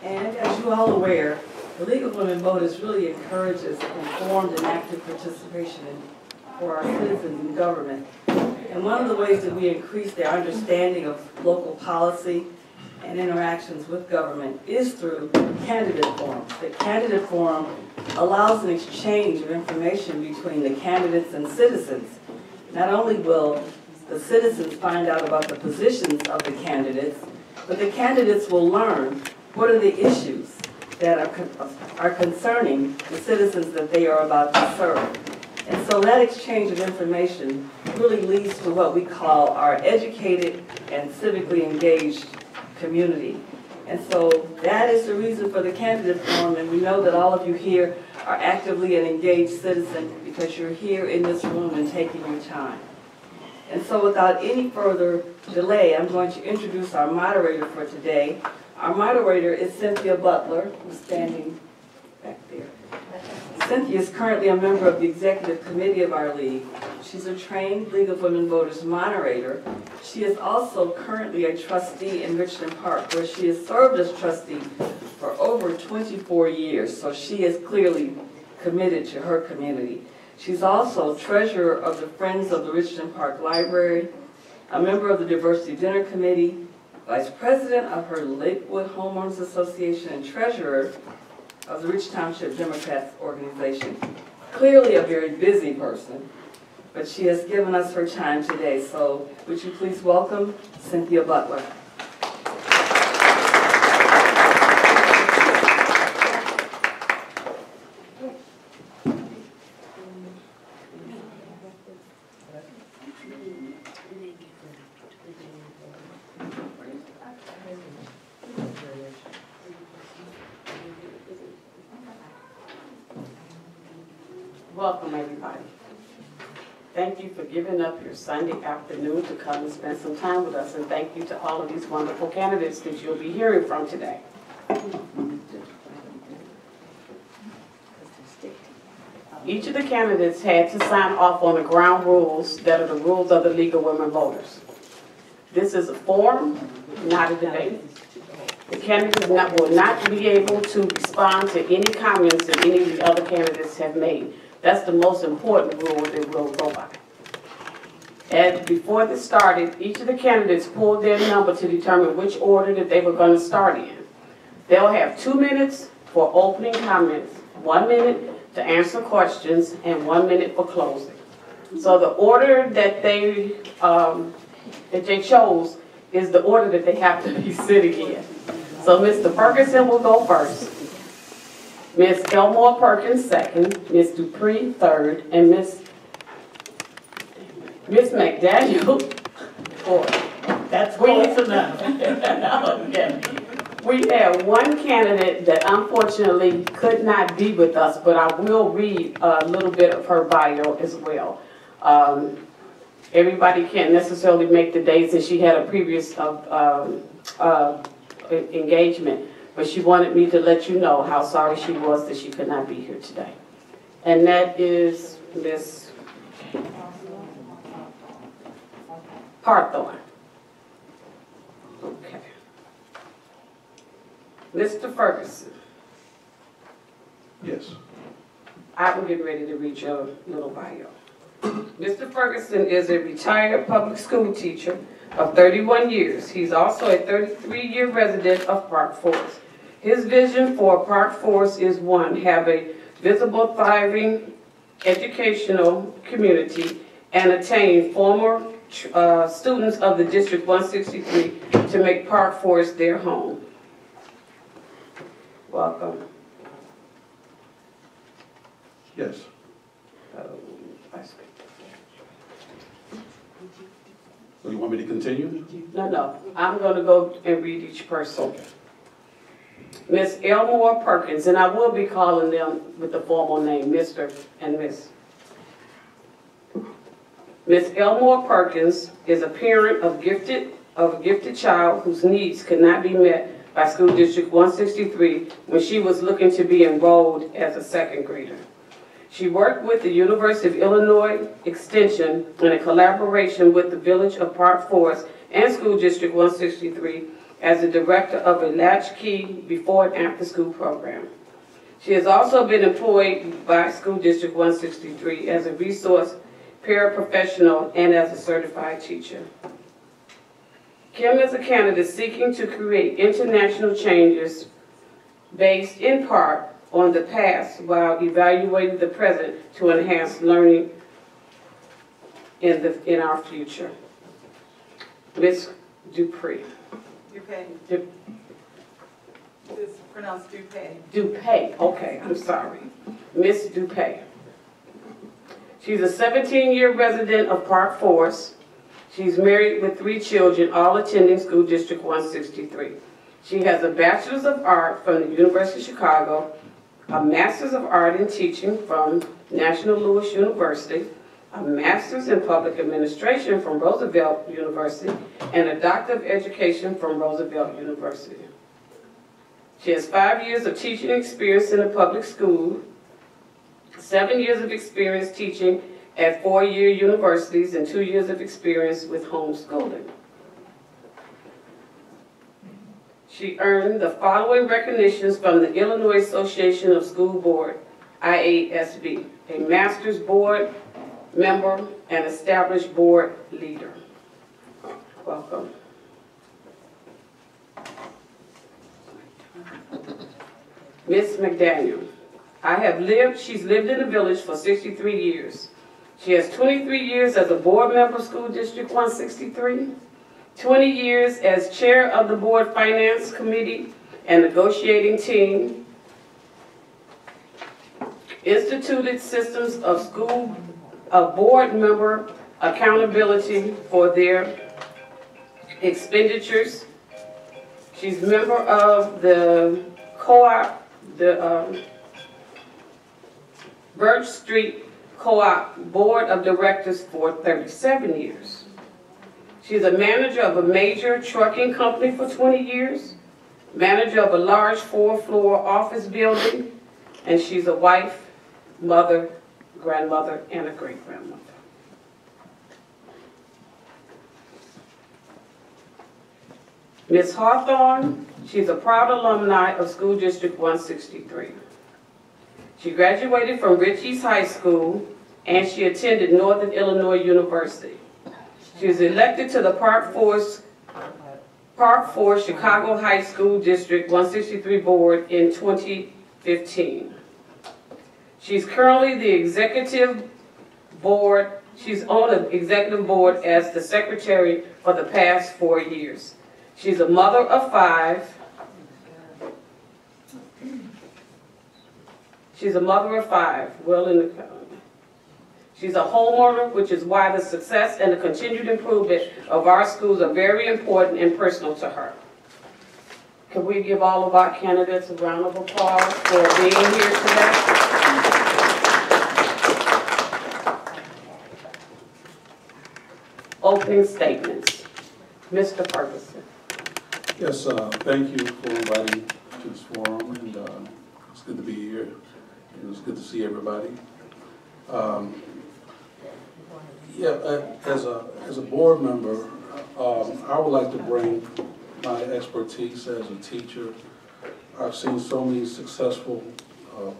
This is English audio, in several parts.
And as you all aware, the League of Women Voters really encourages informed and active participation for our citizens in government. And one of the ways that we increase their understanding of local policy and interactions with government is through candidate forums. The candidate forum allows an exchange of information between the candidates and citizens. Not only will the citizens find out about the positions of the candidates, but the candidates will learn what are the issues that are concerning the citizens that they are about to serve. And so that exchange of information really leads to what we call our educated and civically engaged community. And so that is the reason for the candidate forum, and we know that all of you here are actively an engaged citizen because you're here in this room and taking your time. And so without any further delay, I'm going to introduce our moderator for today. Our moderator is Cynthia Butler, who's standing back there. Cynthia is currently a member of the executive committee of our league. She's a trained League of Women Voters moderator. She is also currently a trustee in Richland Park, where she has served as trustee for over 24 years, so she is clearly committed to her community. She's also treasurer of the Friends of the Richland Park Library, a member of the Diversity Dinner Committee, vice president of her Lakewood Homeowners Association, and treasurer of the Rich Township Democrats organization. Clearly a very busy person, but she has given us her time today. So would you please welcome Cynthia Butler. Welcome, everybody. Thank you for giving up your Sunday afternoon to come and spend some time with us, and thank you to all of these wonderful candidates that you'll be hearing from today. Each of the candidates had to sign off on the ground rules that are the rules of the League of Women Voters. This is a forum, not a debate. The candidates will not be able to respond to any comments that any of the other candidates have made. That's the most important rule that we'll go by. And before this started, each of the candidates pulled their number to determine which order that they were going to start in. They'll have 2 minutes for opening comments, 1 minute to answer questions, and 1 minute for closing. So the order that they chose is the order that they have to be sitting in. So Mr. Ferguson will go first. Ms. Elmore Perkins second, Ms. Dupree third, and Ms. McDaniel fourth. That's close enough. Okay. We have one candidate that unfortunately could not be with us, but I will read a little bit of her bio as well. Everybody can't necessarily make the dates, and she had a previous engagement. But she wanted me to let you know how sorry she was that she could not be here today. And that is Ms. Parthorn. Okay. Mr. Ferguson. Yes. I will get ready to read your little bio. Mr. Ferguson is a retired public school teacher of 31 years. He's also a 33-year resident of Park Forest. His vision for Park Forest is one, have a visible, thriving educational community and attain former students of the District 163 to make Park Forest their home. Welcome. Yes. So you want me to continue? No. I'm going to go and read each person. Okay. Ms. Elmore Perkins, and I will be calling them with the formal name, Mr. and Miss. Ms. Elmore Perkins is a parent of a gifted child whose needs could not be met by School District 163 when she was looking to be enrolled as a second grader. She worked with the University of Illinois Extension in a collaboration with the Village of Park Forest and School District 163 as the director of a latchkey before and after school program. She has also been employed by School District 163 as a resource paraprofessional and as a certified teacher. Kim is a candidate seeking to create international changes based in part on the past while evaluating the present to enhance learning in our future. Ms. Dupree. Dupay. It's pronounced Dupay. Dupay, okay, I'm sorry. Miss Dupay. She's a 17-year resident of Park Forest. She's married with 3 children, all attending School District 163. She has a Bachelor's of Art from the University of Chicago, a Master's of Art in Teaching from National Louis University, a Master's in Public Administration from Roosevelt University, and a Doctor of Education from Roosevelt University. She has 5 years of teaching experience in a public school, 7 years of experience teaching at 4-year universities, and 2 years of experience with homeschooling. She earned the following recognitions from the Illinois Association of School Board, IASB, a Master's Board member and established board leader. Welcome. Ms. McDaniel. She's lived in the village for 63 years. She has 23 years as a board member of School District 163, 20 years as chair of the board finance committee and negotiating team, instituted systems of board member accountability for their expenditures. She's member of the co-op, Birch Street Co-op Board of Directors for 37 years. She's a manager of a major trucking company for 20 years, manager of a large 4-floor office building, and she's a wife, mother, grandmother, and a great-grandmother. Ms. Hawthorne, she's a proud alumni of School District 163. She graduated from Ritchie's High School and she attended Northern Illinois University. She was elected to the Park Forest Chicago High School District 163 Board in 2015. She's currently the executive board, she's on the executive board as the secretary for the past 4 years. She's a mother of 5. She's a mother of 5, well in the county. She's a homeowner, which is why the success and the continued improvement of our schools are very important and personal to her. Can we give all of our candidates a round of applause for being here today? Opening statements. Mr. Ferguson. Yes, thank you for inviting me to this forum, and it's good to be here. It was good to see everybody. As a board member, I would like to bring my expertise as a teacher. I've seen so many successful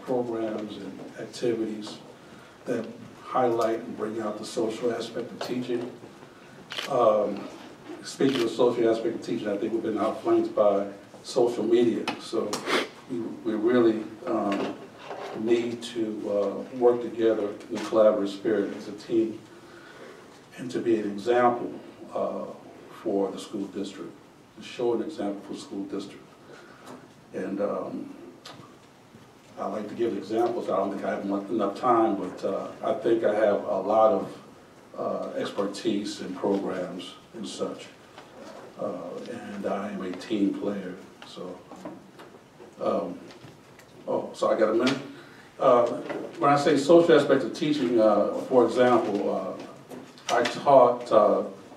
programs and activities that highlight and bring out the social aspect of teaching. Speaking of social aspect of teaching, I think we've been outflanked by social media, so we really need to work together in a collaborative spirit as a team and to be an example for the school district, to show an example for the school district. And I like to give examples. I don't think I have enough time, but I think I have a lot of expertise in programs and such. And I am a team player, so. So I got a minute? When I say social aspect of teaching, for example, I taught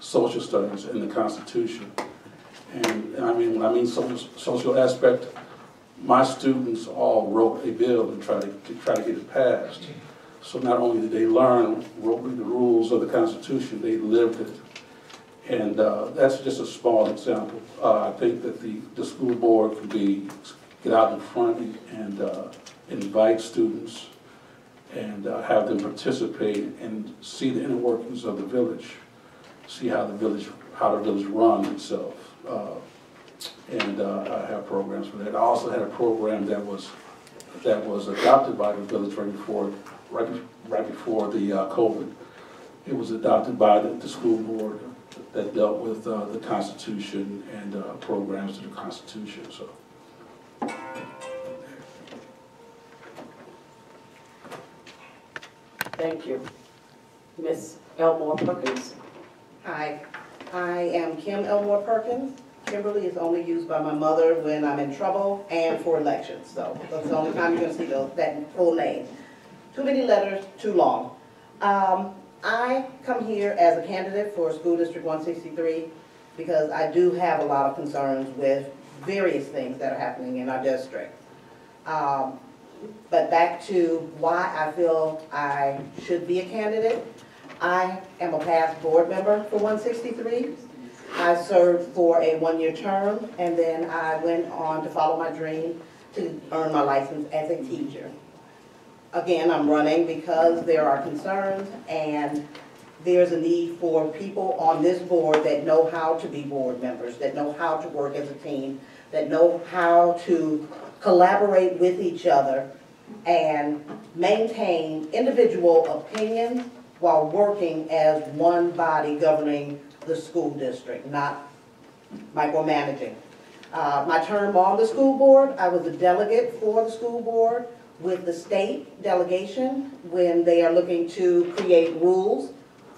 social studies in the Constitution. And when I mean social aspect, my students all wrote a bill to try to get it passed. So not only did they learn, wrote the rules of the Constitution, they lived it. And that's just a small example. I think that the school board can get out in front and invite students and have them participate and see the inner workings of the village, see how the village runs itself. And I have programs for that. I also had a program that was adopted by the village right before the COVID. It was adopted by the school board that dealt with the Constitution and programs to the Constitution. So. Thank you. Ms. Elmore Perkins. Hi, I am Kim Elmore Perkins. Kimberly is only used by my mother when I'm in trouble and for elections, so that's the only time you're going to see that full name. Too many letters, too long. I come here as a candidate for School District 163 because I do have a lot of concerns with various things that are happening in our district. But back to why I feel I should be a candidate. I am a past board member for 163. I served for a one-year term, and then I went on to follow my dream to earn my license as a teacher. Again, I'm running because there are concerns, and there's a need for people on this board that know how to be board members, that know how to work as a team, that know how to collaborate with each other and maintain individual opinions while working as one body governing the school district, not micromanaging. My term on the school board, I was a delegate for the school board with the state delegation when they are looking to create rules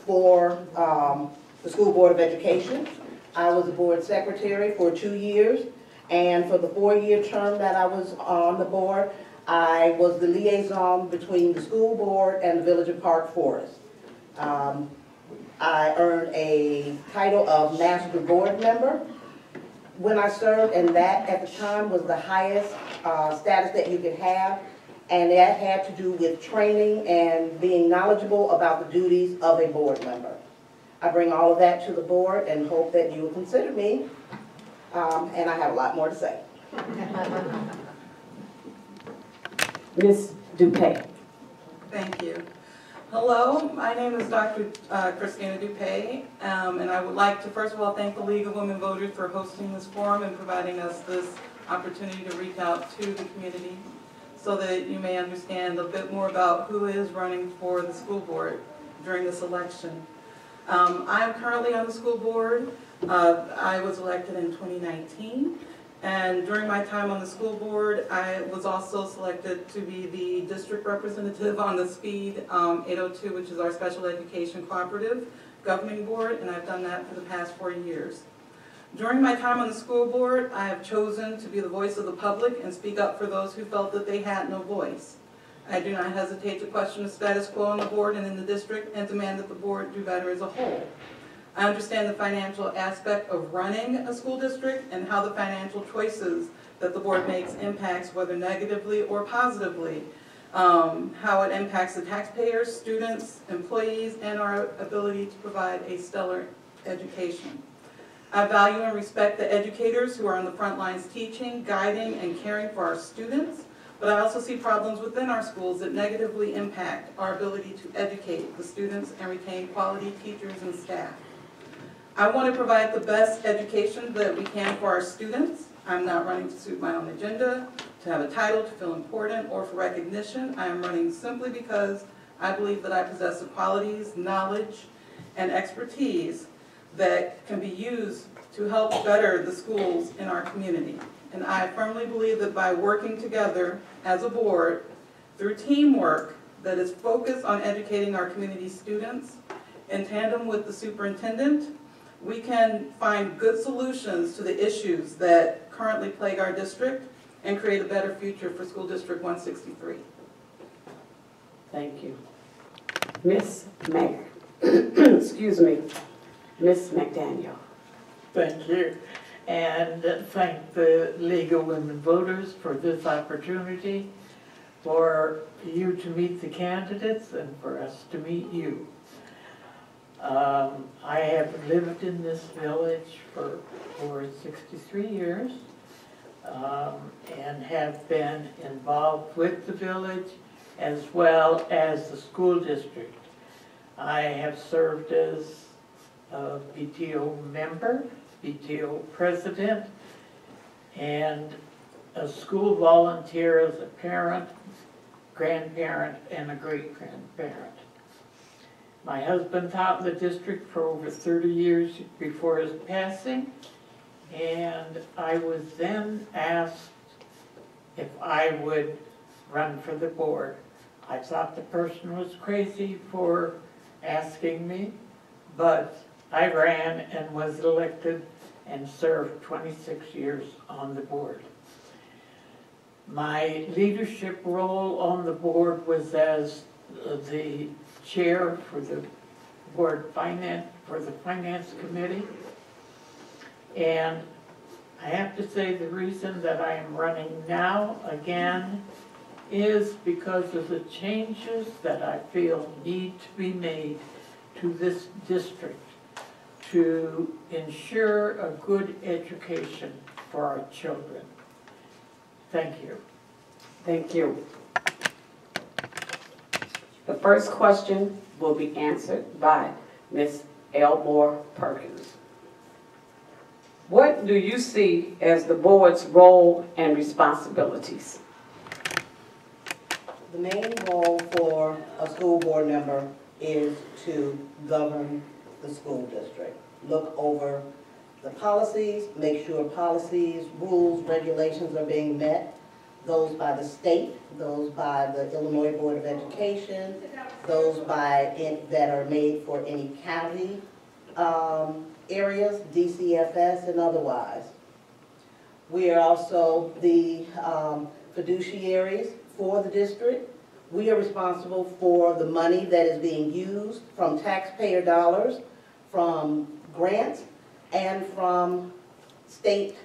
for the School Board of Education. I was the board secretary for 2 years, and for the 4-year term that I was on the board, I was the liaison between the school board and the Village of Park Forest. I earned a title of master board member when I served, and that at the time was the highest status that you could have, and that had to do with training and being knowledgeable about the duties of a board member. I bring all of that to the board and hope that you will consider me, and I have a lot more to say. Ms. Dupay. Thank you. Hello, my name is Dr. Christina Dupay, and I would like to first of all thank the League of Women Voters for hosting this forum and providing us this opportunity to reach out to the community so that you may understand a bit more about who is running for the school board during this election. I am currently on the school board. I was elected in 2019. And during my time on the school board, I was also selected to be the district representative on the SPEED 802, which is our special education cooperative governing board, and I've done that for the past 4 years. During my time on the school board, I have chosen to be the voice of the public and speak up for those who felt that they had no voice. I do not hesitate to question the status quo on the board and in the district and demand that the board do better as a whole. I understand the financial aspect of running a school district and how the financial choices that the board makes impacts, whether negatively or positively, how it impacts the taxpayers, students, employees, and our ability to provide a stellar education. I value and respect the educators who are on the front lines teaching, guiding, and caring for our students, but I also see problems within our schools that negatively impact our ability to educate the students and retain quality teachers and staff. I want to provide the best education that we can for our students. I'm not running to suit my own agenda, to have a title, to feel important, or for recognition. I am running simply because I believe that I possess the qualities, knowledge, and expertise that can be used to help better the schools in our community. And I firmly believe that by working together as a board through teamwork that is focused on educating our community students in tandem with the superintendent, we can find good solutions to the issues that currently plague our district and create a better future for School District 163. Thank you. Ms. Excuse me, Ms. McDaniel. Thank you. And thank the League of Women Voters for this opportunity, for you to meet the candidates and for us to meet you. I have lived in this village for 63 years and have been involved with the village as well as the school district. I have served as a PTO member, PTO president, and a school volunteer as a parent, grandparent, and a great-grandparent. My husband taught in the district for over 30 years before his passing, and I was then asked if I would run for the board. I thought the person was crazy for asking me, but I ran and was elected and served 26 years on the board. My leadership role on the board was as the chair for the finance committee. And I have to say the reason that I am running now again is because of the changes that I feel need to be made to this district to ensure a good education for our children. Thank you. Thank you. The first question will be answered by Ms. Elmore Perkins. What do you see as the board's role and responsibilities? The main role for a school board member is to govern the school district, look over the policies, make sure policies, rules, regulations are being met, those by the state, those by the Illinois Board of Education, those that are made for any county areas, DCFS and otherwise. We are also the fiduciaries for the district. We are responsible for the money that is being used from taxpayer dollars, from grants, and from state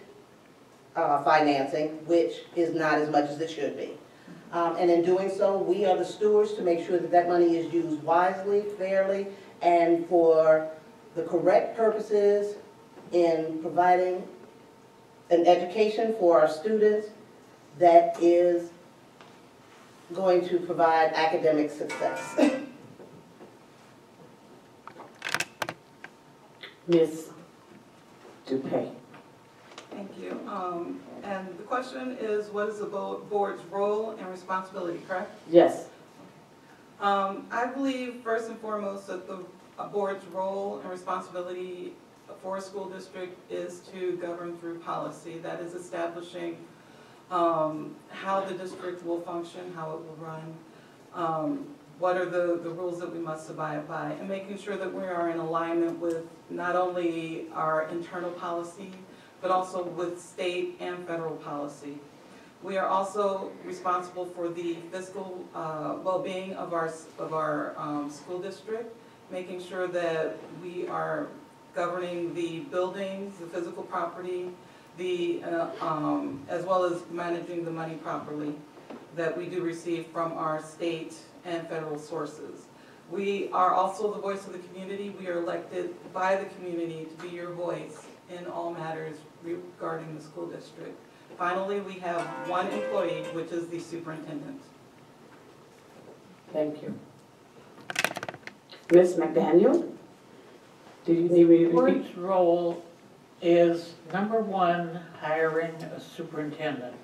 financing, which is not as much as it should be. And in doing so, we are the stewards to make sure that that money is used wisely, fairly, and for the correct purposes in providing an education for our students that is going to provide academic success. Ms. Dupay. Thank you. And the question is, what is the board's role and responsibility, correct? Yes. I believe first and foremost that the board's role and responsibility for a school district is to govern through policy. That is establishing how the district will function, how it will run, what are the rules that we must abide by, and making sure that we are in alignment with not only our internal policy, but also with state and federal policy. We are also responsible for the fiscal well-being of our school district, making sure that we are governing the buildings, the physical property, as well as managing the money properly that we do receive from our state and federal sources. We are also the voice of the community. We are elected by the community to be your voice in all matters regarding the school district. Finally, we have one employee, which is the superintendent. Thank you. Ms. McDaniel, do you need me to The repeat? board's role is, number one, hiring a superintendent.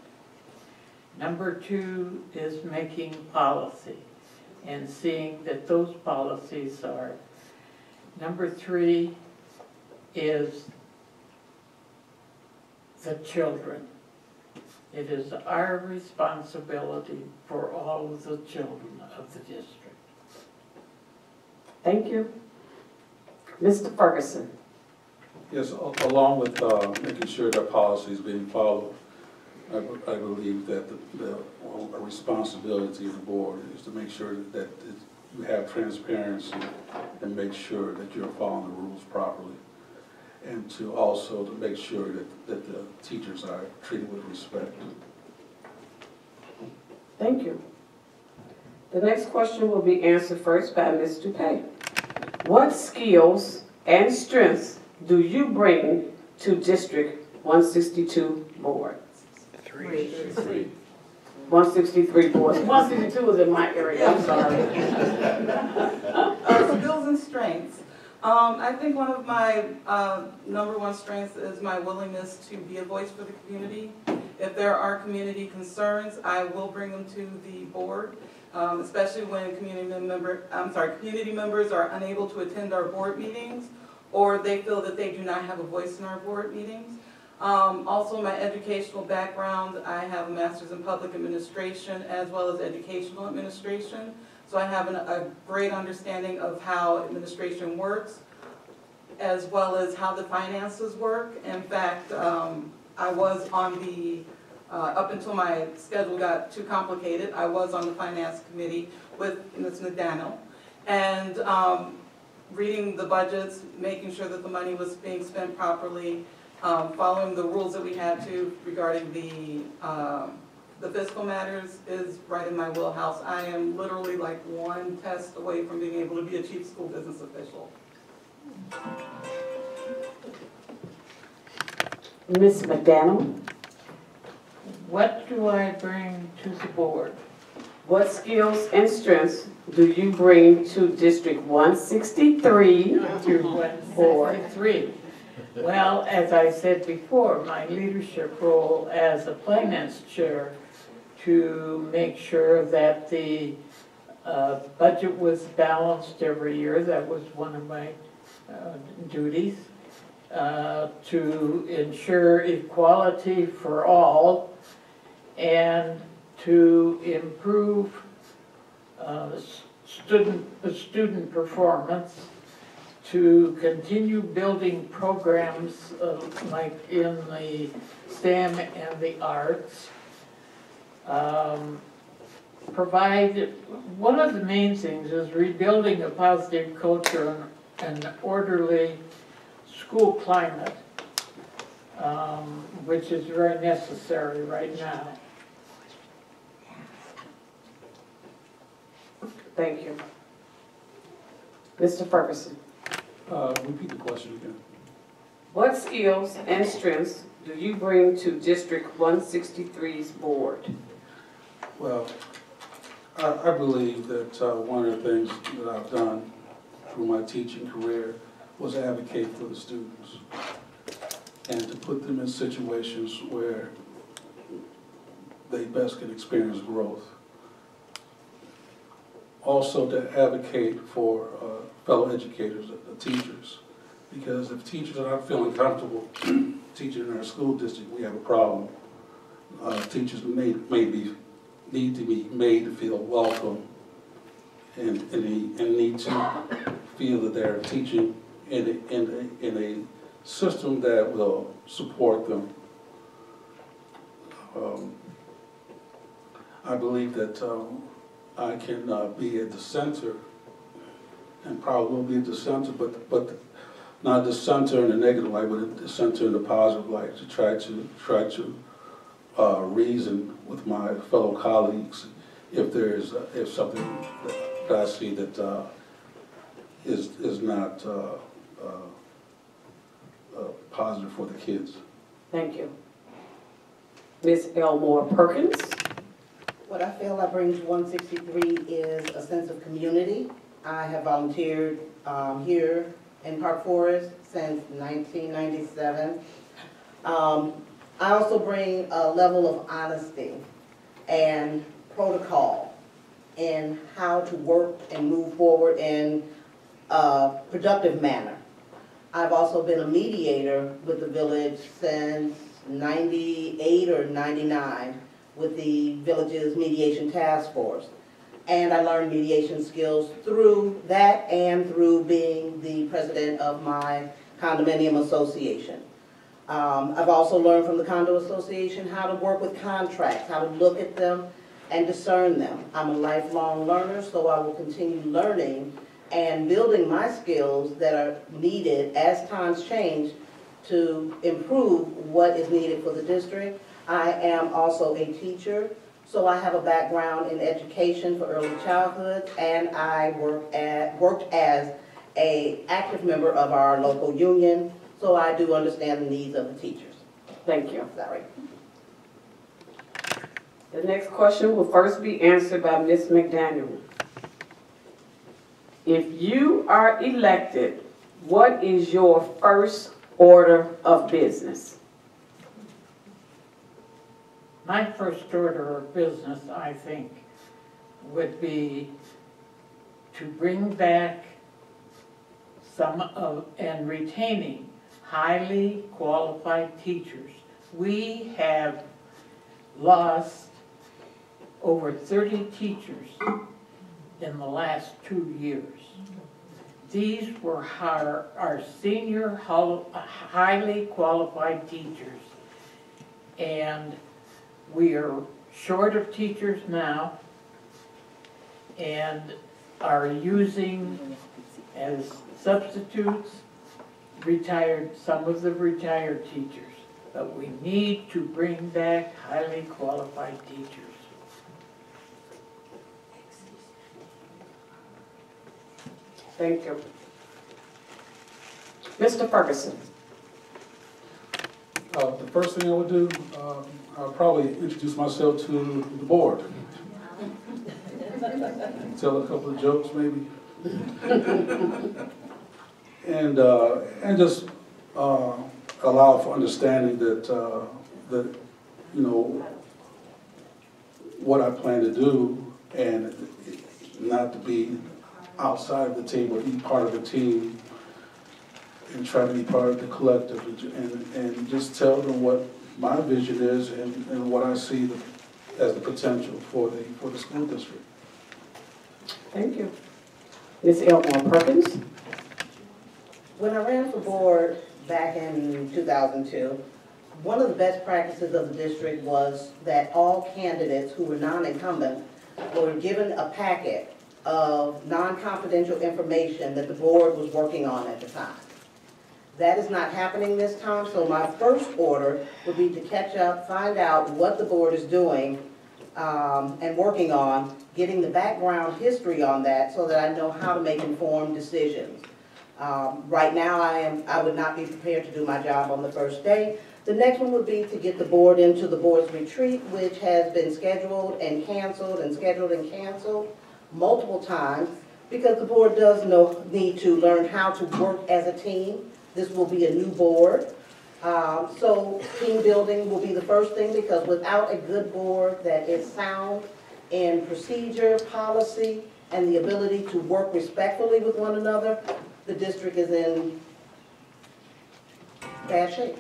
Number two is making policy and seeing that those policies are. Number three is the children. It is our responsibility for all of the children of the district. Thank you. Mr. Ferguson. Yes, along with making sure that policy is being followed, I believe that a responsibility of the board is to make sure that you have transparency and make sure that you're following the rules properly. And to also to make sure that the teachers are treated with respect. Thank you. The next question will be answered first by Ms. Dupay. What skills and strengths do you bring to District 162 board? 163 boards. 162 is in my area, I'm sorry. Skills and strengths. I think one of my number one strengths is my willingness to be a voice for the community. If there are community concerns, I will bring them to the board, especially when community members are unable to attend our board meetings, or they feel that they do not have a voice in our board meetings. Also, my educational background, I have a master's in public administration as well as educational administration. So I have a great understanding of how administration works, as well as how the finances work. In fact, I was on the, up until my schedule got too complicated, I was on the finance committee with Ms. McDaniel. And reading the budgets, making sure that the money was being spent properly, following the rules that we had to regarding the fiscal matters is right in my wheelhouse. I am literally like one test away from being able to be a chief school business official. Ms. McDaniel, What do I bring to the board? what skills and strengths do you bring to District 163 Through 163. Well, as I said before, my leadership role as a finance chair to make sure that the budget was balanced every year. That was one of my duties. To ensure equality for all and to improve student performance, to continue building programs like in the STEM and the arts. Provide, one of the main things is rebuilding a positive culture and an orderly school climate, which is very necessary right now. Thank you. Mr. Ferguson, Repeat the question again. what skills and strengths do you bring to District 163's board? Well, I believe that one of the things that I've done through my teaching career was advocate for the students and to put them in situations where they best can experience growth. Also to advocate for fellow educators, the teachers, because if teachers are not feeling comfortable teaching in our school district, we have a problem. Teachers need to be made to feel welcome and need to feel that they're teaching in a system that will support them. I believe that I can be at the center, and probably will be at the center, but not the center in a negative light, but at the center in a positive light, to try to reason with my fellow colleagues if something that I see that is not positive for the kids. Thank you. Ms. Elmore Perkins, What I feel I bring to 163 is a sense of community. I have volunteered here in Park Forest since 1997. I also bring a level of honesty and protocol in how to work and move forward in a productive manner. I've also been a mediator with the village since 98 or 99 with the village's mediation task force. And I learned mediation skills through that and through being the president of my condominium association. I've also learned from the condo association how to work with contracts, how to look at them and discern them. I'm a lifelong learner, so I will continue learning and building my skills that are needed as times change to improve what is needed for the district. I am also a teacher, so I have a background in education for early childhood, and I worked as an active member of our local union, so I do understand the needs of the teachers. Thank you. Sorry. The next question will first be answered by Ms. McDaniel. If you are elected, what is your first order of business? My first order of business, I think, would be to bring back and retaining highly qualified teachers. We have lost over 30 teachers in the last 2 years. These were our senior highly qualified teachers. And we are short of teachers now and are using as substitutes some of the retired teachers. But we need to bring back highly qualified teachers. Thank you. Mr. Ferguson. The first thing I would do, I'll probably introduce myself to the board. Tell a couple of jokes maybe. And just allow for understanding that you know what I plan to do, and not to be outside of the team, but be part of the team and try to be part of the collective, and just tell them what my vision is and what I see as the potential for the school district. Thank you. Ms. Elmore Perkins. When I ran for board back in 2002, one of the best practices of the district was that all candidates who were non-incumbent were given a packet of non-confidential information that the board was working on at the time. That is not happening this time, so my first order would be to catch up, find out what the board is doing and working on, getting the background history on that so that I know how to make informed decisions. Right now, I would not be prepared to do my job on the first day. The next one would be to get the board into the board's retreat, which has been scheduled and canceled and scheduled and canceled multiple times, because the board does need to learn how to work as a team. This will be a new board. So team building will be the first thing, because without a good board that is sound in procedure, policy, and the ability to work respectfully with one another, the district is in bad shape.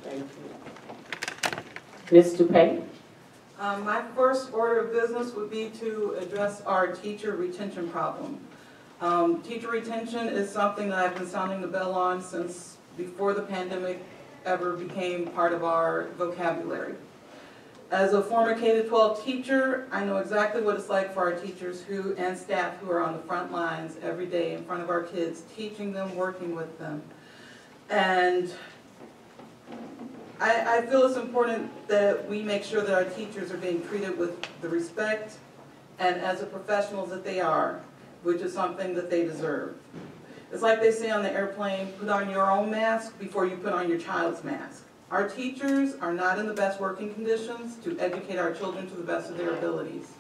Thank you. Ms. Dupay. My first order of business would be to address our teacher retention problem. Teacher retention is something that I've been sounding the bell on since before the pandemic ever became part of our vocabulary. As a former K-12 teacher, I know exactly what it's like for our teachers and staff who are on the front lines every day in front of our kids, teaching them, working with them. And I feel it's important that we make sure that our teachers are being treated with the respect and as the professionals that they are, which is something that they deserve. It's like they say on the airplane, put on your own mask before you put on your child's mask. Our teachers are not in the best working conditions to educate our children to the best of their abilities.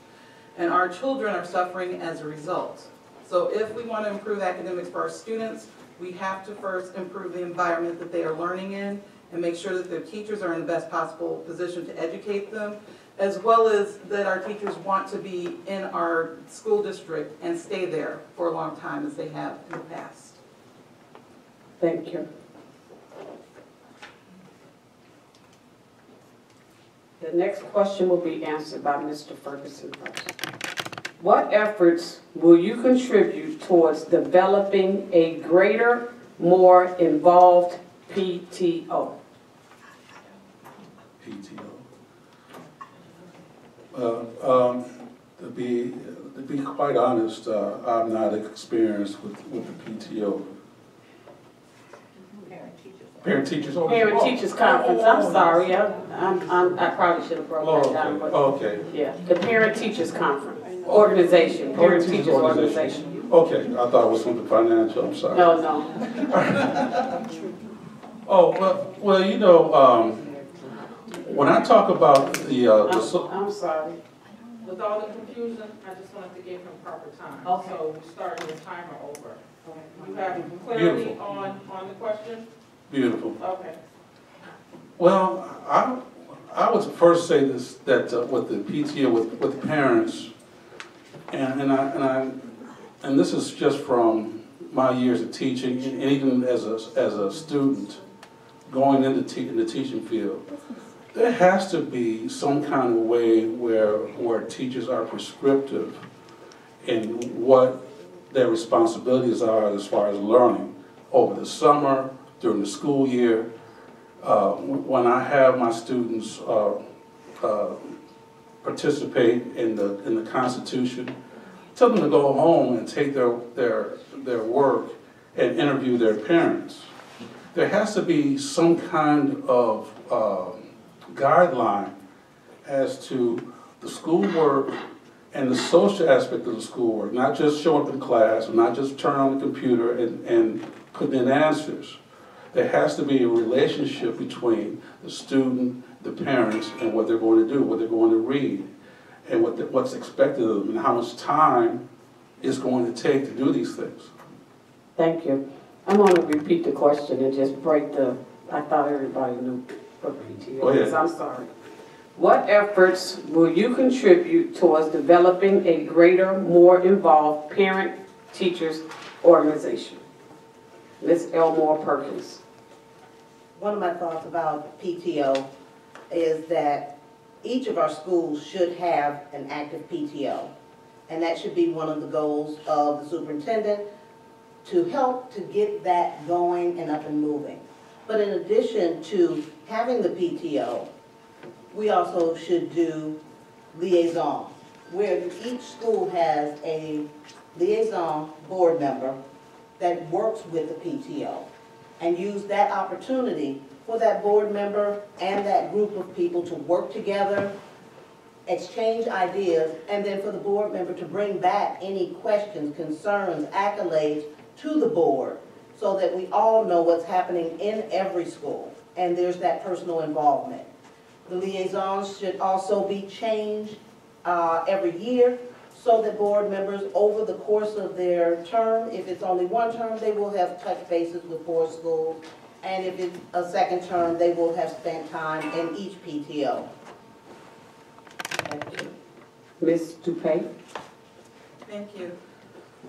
And our children are suffering as a result. So if we want to improve academics for our students, we have to first improve the environment that they are learning in and make sure that their teachers are in the best possible position to educate them, as well as that our teachers want to be in our school district and stay there for a long time as they have in the past. Thank you. The next question will be answered by Mr. Ferguson first. What efforts will you contribute towards developing a greater, more involved PTO? To be quite honest, I'm not experienced with the PTO. Parent teachers. Parent teachers conference. I'm sorry. I probably should have broke that down. But okay. yeah, the parent teachers conference organization. Parent teachers organization. Okay, I thought it was something financial, I'm sorry. No, no. Oh, well, you know, when I talk about I'm sorry. With all the confusion, I just wanted to give him proper time. Okay. So we start the timer over. You have clarity Beautiful. on the question? Beautiful. Okay. Well, I would first say this, that with the PTO, with the parents, and this is just from my years of teaching, and even as a student going into the teaching field, there has to be some kind of way where teachers are prescriptive in what their responsibilities are as far as learning over the summer, during the school year. When I have my students participate in the Constitution, tell them to go home and take their work and interview their parents. There has to be some kind of guideline as to the schoolwork and the social aspect of the schoolwork, not just show up in class, or not just turn on the computer and put in answers. There has to be a relationship between the student, the parents, and what they're going to do, what they're going to read, and what's expected of them, and how much time it's going to take to do these things. Thank you. I'm going to repeat the question and just break I thought everybody knew what PTO is. I'm sorry. What efforts will you contribute towards developing a greater, more involved parent teachers organization? Ms. Elmore Perkins. One of my thoughts about PTO is that each of our schools should have an active PTO. And that should be one of the goals of the superintendent, to help to get that going and up and moving. But in addition to having the PTO, we also should do liaison, where each school has a liaison board member that works with the PTO, and use that opportunity for that board member and that group of people to work together, exchange ideas, and then for the board member to bring back any questions, concerns, accolades to the board, so that we all know what's happening in every school, and there's that personal involvement. The liaisons should also be changed every year, so that board members, over the course of their term, if it's only one term, they will have touched bases with 4 schools, and if it's a second term, they will have spent time in each PTO. Thank you. Ms. Dupay. Thank you.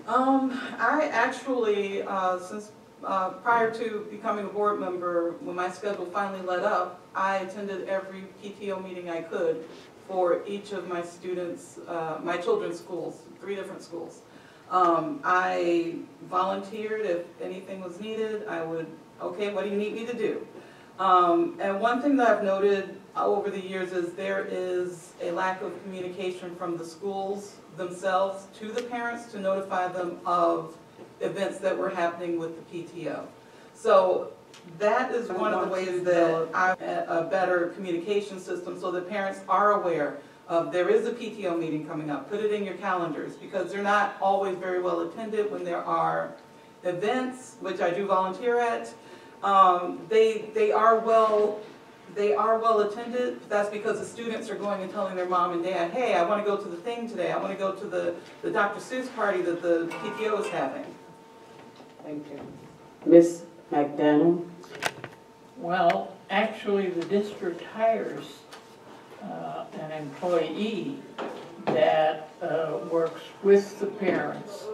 I actually, since prior to becoming a board member, when my schedule finally let up, I attended every PTO meeting I could for each of my students, my children's schools, 3 different schools. I volunteered if anything was needed. I would, okay, what do you need me to do? And one thing that I've noted over the years is there is a lack of communication from the schools themselves to the parents to notify them of events that were happening with the PTO. So that is one of the ways that a better communication system, so that parents are aware of there is a PTO meeting coming up. Put it in your calendars, because they're not always very well attended when there are events, which I do volunteer at. They are well attended. That's because the students are going and telling their mom and dad, hey, I want to go to the thing today. I want to go to the Dr. Seuss party that the PTO is having. Thank you. Ms. McDaniel. Well, actually, the district hires an employee that works with the parents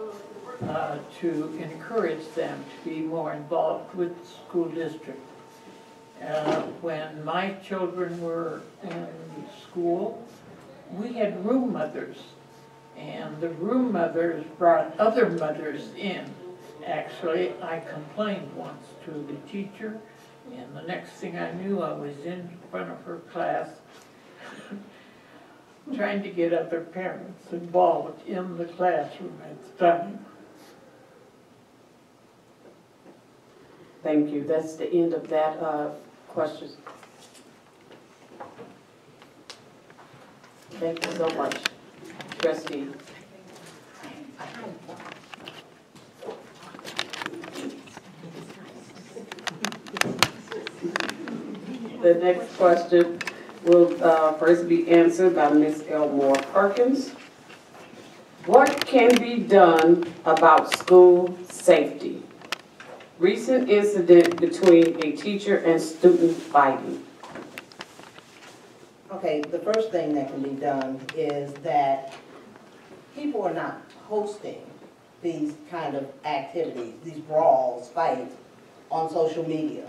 to encourage them to be more involved with the school district. When my children were in school, we had room mothers, and the room mothers brought other mothers in. Actually, I complained once to the teacher, and the next thing I knew, I was in front of her class trying to get other parents involved in the classroom at the time. Thank you. That's the end of that question. Thank you so much, Trustee. The next question will first be answered by Ms. Elmore Perkins. What can be done about school safety? Recent incident between a teacher and student fighting. Okay, the first thing that can be done is that people are not posting these kind of activities, these brawls, fights, on social media.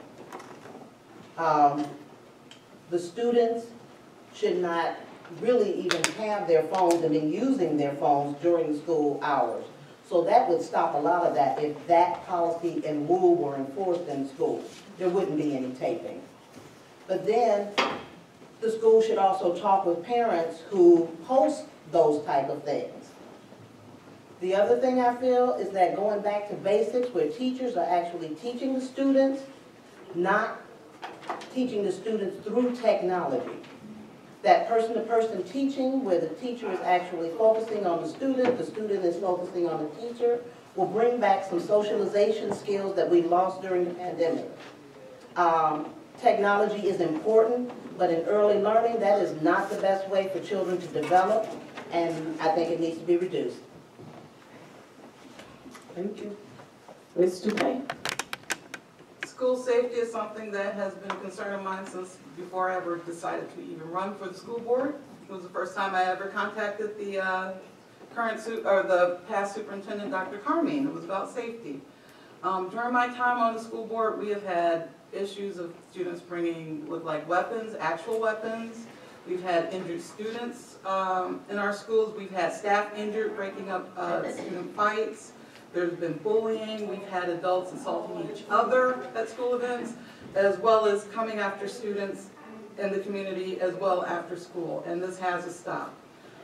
The students should not really even have their phones and be using their phones during school hours. So that would stop a lot of that if that policy and rule were enforced in school. There wouldn't be any taping. But then the school should also talk with parents who post those type of things. The other thing I feel is that going back to basics where teachers are actually teaching the students, not teaching the students through technology. That person-to-person teaching where the teacher is actually focusing on the student is focusing on the teacher, will bring back some socialization skills that we lost during the pandemic. Technology is important, but in early learning, that is not the best way for children to develop, and I think it needs to be reduced. Thank you. Ms. Dupay? School safety is something that has been a concern of mine since before I ever decided to even run for the school board. It was the first time I ever contacted the the past superintendent, Dr. Carmine. It was about safety. During my time on the school board, we have had issues of students bringing look-like weapons, actual weapons. We've had injured students in our schools. We've had staff injured, breaking up student fights. There's been bullying. We've had adults assaulting each other at school events, as well as coming after students in the community as well after school, and this has to stop.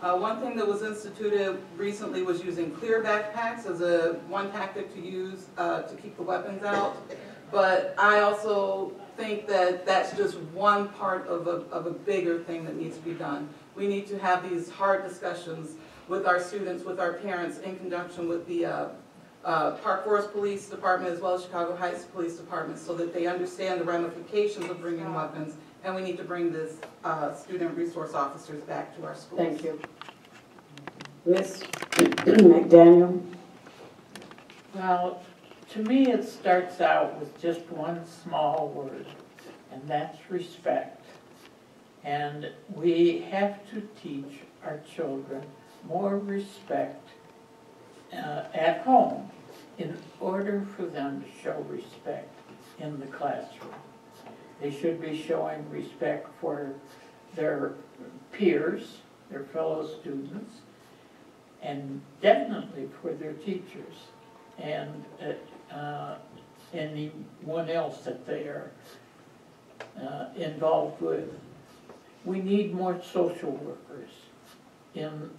One thing that was instituted recently was using clear backpacks as one tactic to use to keep the weapons out, but I also think that that's just one part of a bigger thing that needs to be done. We need to have these hard discussions with our students, with our parents, in conjunction with the Park Forest Police Department as well as Chicago Heights Police Department, so that they understand the ramifications of bringing weapons, and we need to bring this student resource officers back to our schools. Thank you. Ms. McDaniel? Well, to me, it starts out with just one small word, and that's respect. And we have to teach our children more respect at home in order for them to show respect in the classroom. They should be showing respect for their peers, their fellow students, and definitely for their teachers and anyone else that they are involved with. We need more social workers in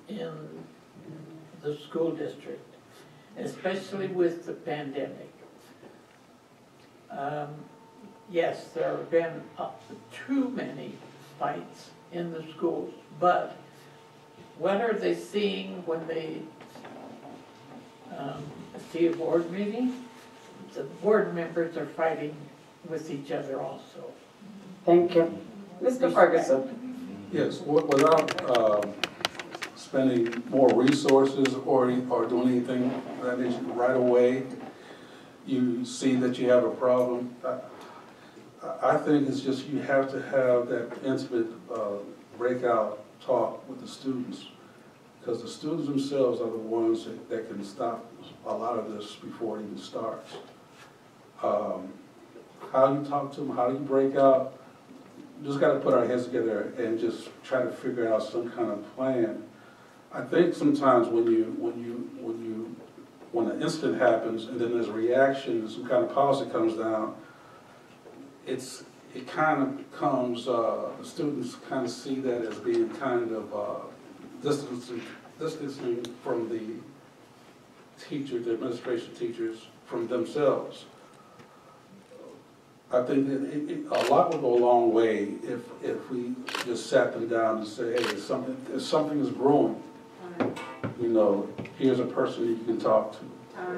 the school district, especially with the pandemic. Yes, there have been too many fights in the schools, but what are they seeing when they see a board meeting? The board members are fighting with each other also. Thank you. Mr. Ferguson? Yes, without spending more resources or doing anything that is right away, you see that you have a problem. I think it's just you have to have that intimate breakout talk with the students, because the students themselves are the ones that can stop a lot of this before it even starts. How you talk to them, how you break out, just got to put our heads together and just try to figure out some kind of plan. I think sometimes when an incident happens and then there's a reaction and some kind of policy comes down, it kind of becomes, the students kind of see that as being kind of distancing from the teachers, the administration teachers, from themselves. I think a lot will go a long way if we just sat them down and say, hey, if something is brewing, you know, here's a person you can talk to.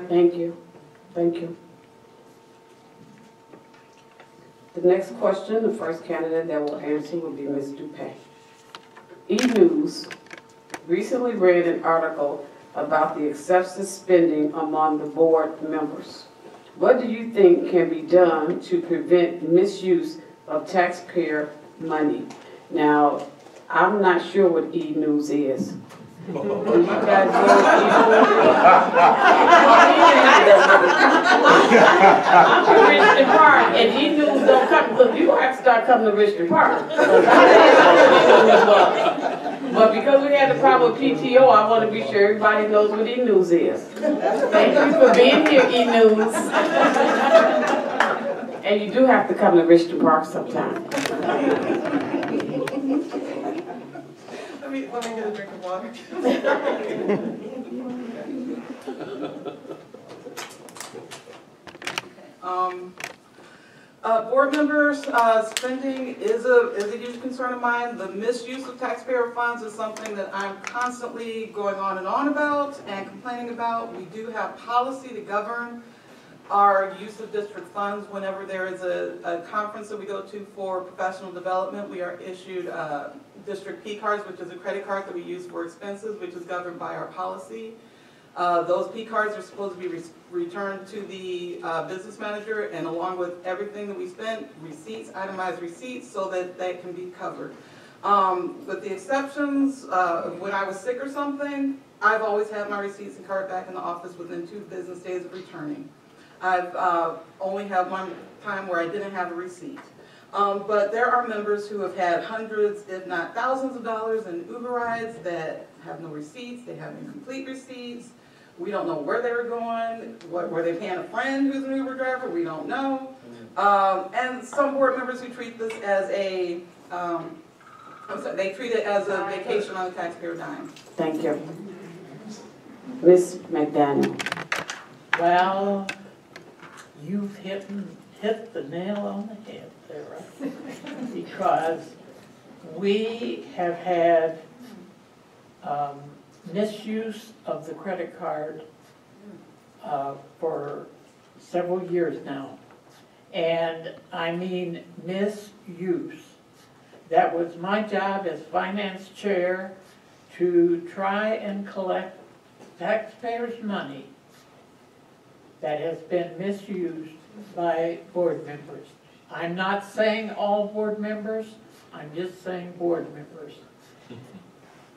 Thank you. Thank you. The next question, the first candidate that will answer will be Ms. Dupay. E-News recently read an article about the excessive spending among the board members. What do you think can be done to prevent misuse of taxpayer money? Now, I'm not sure what E-News is. Do you guys know what I'm from Richmond Park, and E-News don't come, look, you have to start coming to Richmond Park. But because we had the problem with PTO, I want to be sure everybody knows what E-News is. Thank you for being here, E-News. And you do have to come to Richmond Park sometime. Let me get a drink of water. Board members, spending is a huge concern of mine. The misuse of taxpayer funds is something that I'm constantly going on about and complaining about. We do have policy to govern our use of district funds. Whenever there is a conference that we go to for professional development, we are issued district P cards, which is a credit card that we use for expenses, which is governed by our policy. Those P cards are supposed to be returned to the business manager, and along with everything that we spent, receipts, itemized receipts, so that they can be covered. With the exceptions, when I was sick or something, I've always had my receipts and card back in the office within 2 business days of returning. I've only had one time where I didn't have a receipt. But there are members who have had hundreds, if not thousands of dollars in Uber rides that have no receipts, they have incomplete receipts. We don't know where they were going, were they paying a friend who's an Uber driver, we don't know. And some board members who treat this as a, they treat it as a vacation on the taxpayer dime. Thank you. Ms. McDaniel. Well, you've hit the nail on the head there, right? Because we have had misuse of the credit card for several years now. And I mean misuse. That was my job as finance chair, to try and collect taxpayers' money that has been misused by board members. I'm not saying all board members, I'm just saying board members.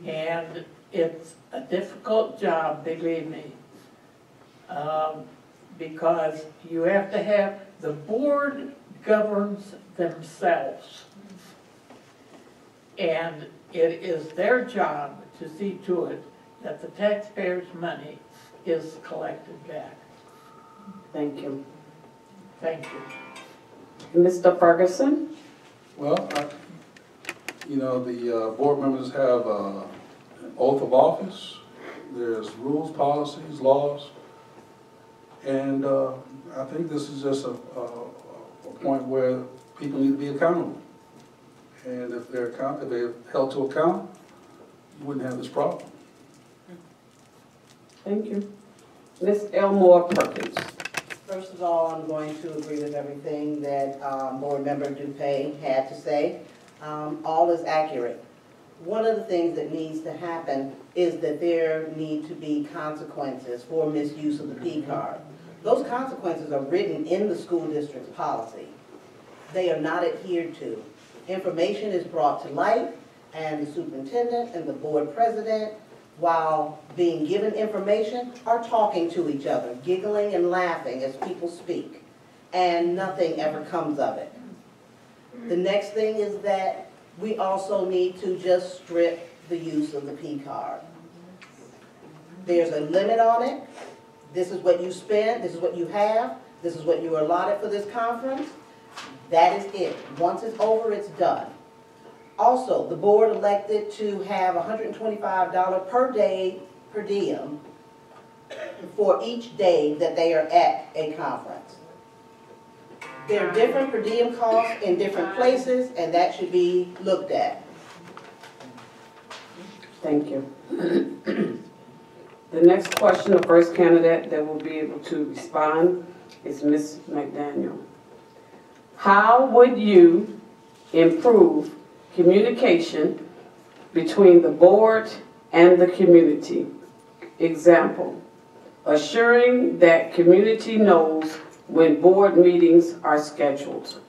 And it's a difficult job, believe me, because you have to have, the board governs themselves. And it is their job to see to it that the taxpayers' money is collected back. Thank you. Thank you. Mr. Ferguson? Well, the board members have an oath of office. There's rules, policies, laws. And I think this is just a point where people need to be accountable. And if they're held to account, you wouldn't have this problem. Thank you. Ms. Elmore Perkins. First of all, I'm going to agree with everything that Board Member Dupay had to say. All is accurate. One of the things that needs to happen is that there need to be consequences for misuse of the P card. Those consequences are written in the school district's policy. They are not adhered to. Information is brought to light, and the superintendent and the board president, while being given information, are talking to each other, giggling and laughing as people speak, and nothing ever comes of it. The next thing is that we also need to just strip the use of the P card. There's a limit on it. This is what you spend, this is what you have, this is what you are allotted for this conference. That is it. Once it's over, it's done. Also, the board elected to have $125 per day per diem for each day that they are at a conference. There are different per diem costs in different places, and that should be looked at. Thank you. The next question, the first candidate that will be able to respond is Ms. McDaniel. How would you improve communication between the board and the community? Example, assuring that community knows when board meetings are scheduled.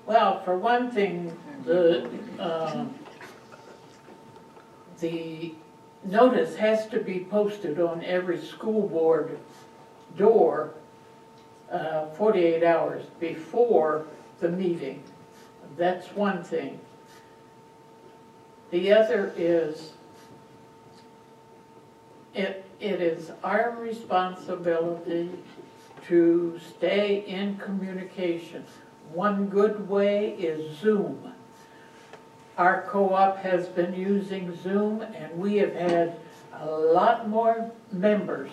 Well, for one thing, the notice has to be posted on every school board door 48 hours before the meeting. That's one thing. The other is, it is our responsibility to stay in communication. One good way is Zoom. Our co-op has been using Zoom, and we have had a lot more members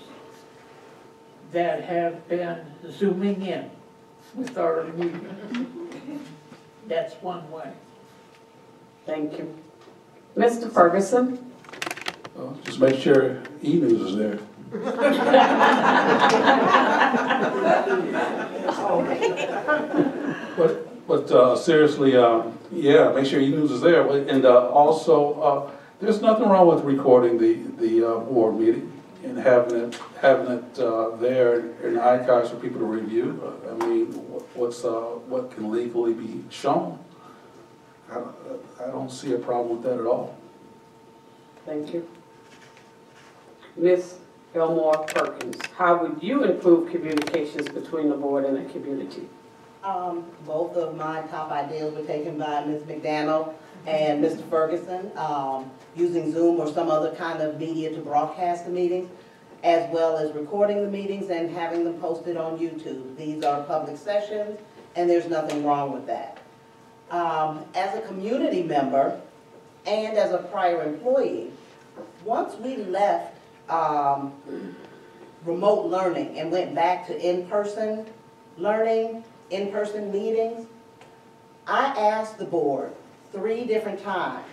that have been Zooming in with our meeting. That's one way. Thank you. Mr. Ferguson? Just make sure e-news is there. But seriously, yeah, make sure e-news is there. And also, there's nothing wrong with recording the board meeting and having it there in archives for people to review. I mean, what can legally be shown? I don't see a problem with that at all. Thank you. Ms. Elmore Perkins, how would you improve communications between the board and the community? Both of my top ideas were taken by Ms. McDaniel and Mr. Ferguson, using Zoom or some other kind of media to broadcast the meetings, as well as recording the meetings and having them posted on YouTube. These are public sessions, and there's nothing wrong with that. As a community member and as a prior employee, once we left remote learning and went back to in-person learning, in-person meetings, I asked the board 3 different times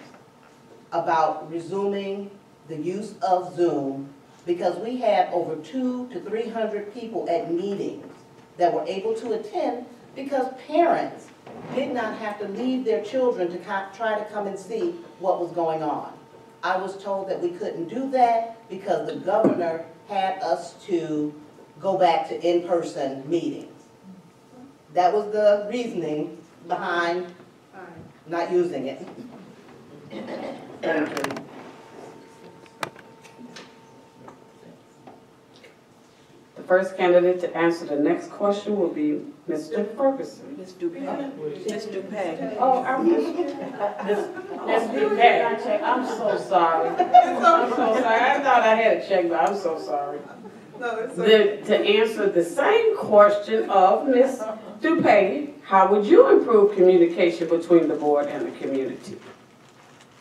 about resuming the use of Zoom, because we had over 200 to 300 people at meetings that were able to attend because parents did not have to leave their children to try to come and see what was going on. I was told that we couldn't do that because the governor had us to go back to in-person meetings. That was the reasoning behind not using it. Thank you. The first candidate to answer the next question will be Mr. Ferguson. Ms. Dupay. Ms. Dupay. Oh, I'm Ms. Dupay. I'm so sorry. I'm so sorry. I thought I had a check, but I'm so sorry. No, it's okay. To answer the same question of Ms. Dupay, how would you improve communication between the board and the community?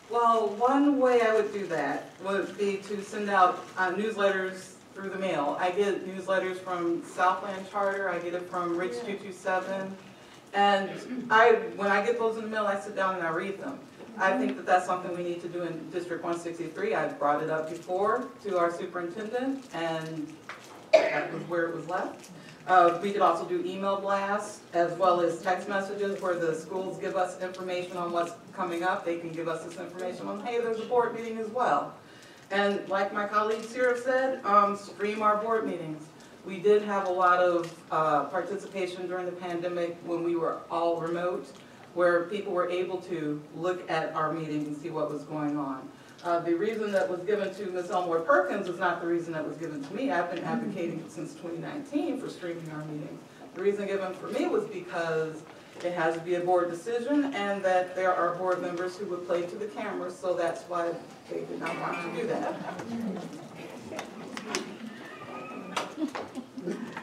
Well, one way I would do that would be to send out newsletters through the mail. I get newsletters from Southland Charter, I get it from Rich 227, and when I get those in the mail, I sit down and I read them. I think that that's something we need to do in District 163. I've brought it up before to our superintendent, and that was where it was left. We could also do email blasts as well as text messages where the schools give us information on what's coming up. They can give us this information on, hey, there's a board meeting as well. And like my colleagues here have said, stream our board meetings. We did have a lot of participation during the pandemic when we were all remote, where people were able to look at our meetings and see what was going on. The reason that was given to Ms. Elmore Perkins is not the reason that was given to me. I've been advocating since 2019 for streaming our meetings. The reason given for me was because it has to be a board decision and that there are board members who would play to the camera, so that's why they did not want to do that.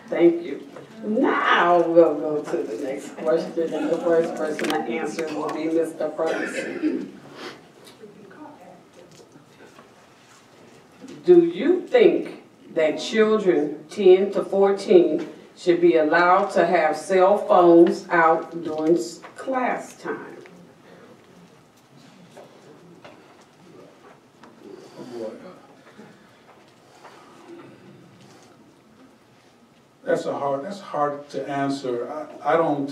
Thank you. Now we'll go to the next question, and the first person to answer will be Mr. Ferguson. Do you think that children 10 to 14 should be allowed to have cell phones out during class time? That's hard to answer. I don't,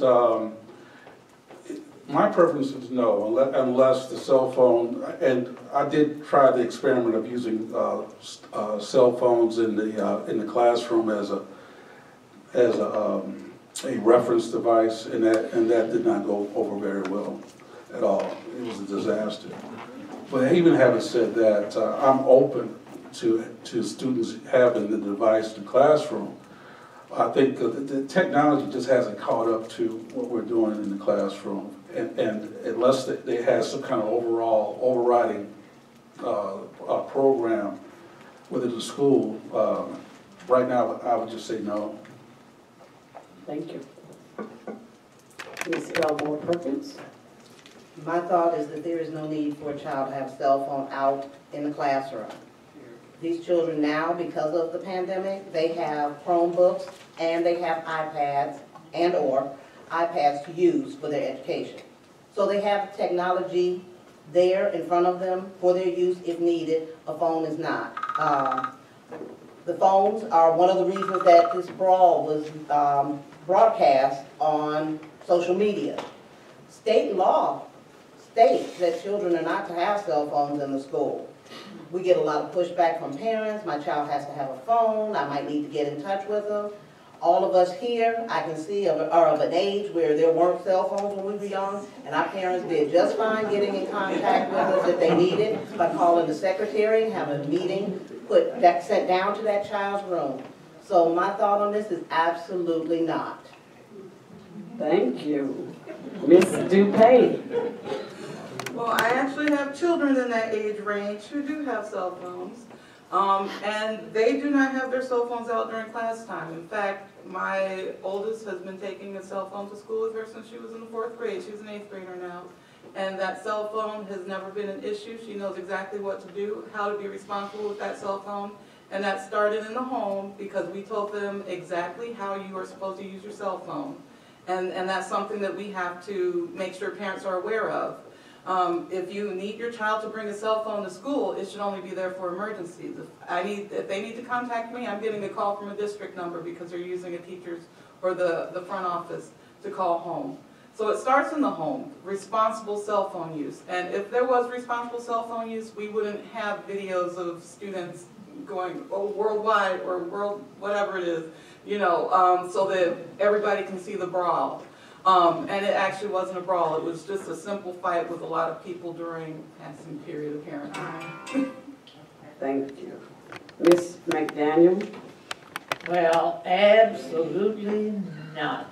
my preference is no, unless the cell phone, and I did try the experiment of using cell phones in the classroom as a reference device, and that did not go over very well at all. It was a disaster. But even having said that, I'm open to students having the device in the classroom. I think the technology just hasn't caught up to what we're doing in the classroom. And unless they have some kind of overriding program within the school, right now I would just say no. Thank you. Ms. Elmore Perkins? My thought is that there is no need for a child to have a cell phone out in the classroom. These children now, because of the pandemic, they have Chromebooks and they have iPads and/or iPads to use for their education. So they have technology there in front of them for their use if needed. A phone is not. The phones are one of the reasons that this brawl was broadcast on social media. State law states that children are not to have cell phones in the school. We get a lot of pushback from parents. My child has to have a phone. I might need to get in touch with them. All of us here, I can see, are of an age where there weren't cell phones when we were young, and our parents did just fine getting in contact with us if they needed by calling the secretary, having a meeting, put that sent down to that child's room. So my thought on this is absolutely not. Thank you. Ms. Dupay? Well, I actually have children in that age range who do have cell phones. And they do not have their cell phones out during class time. In fact, my oldest has been taking a cell phone to school with her since she was in the 4th grade. She's an 8th grader now. And that cell phone has never been an issue. She knows exactly what to do, how to be responsible with that cell phone. And that started in the home because we told them exactly how you are supposed to use your cell phone. And that's something that we have to make sure parents are aware of. If you need your child to bring a cell phone to school, it should only be there for emergencies. If they need to contact me, I'm getting a call from a district number because they're using a teacher's or the front office to call home. So it starts in the home, responsible cell phone use. And if there was responsible cell phone use, we wouldn't have videos of students going worldwide or world, whatever it is, you know, so that everybody can see the brawl. And it actually wasn't a brawl, it was just a simple fight with a lot of people during passing period of parenting. Thank you. Ms. McDaniel? Well, absolutely not.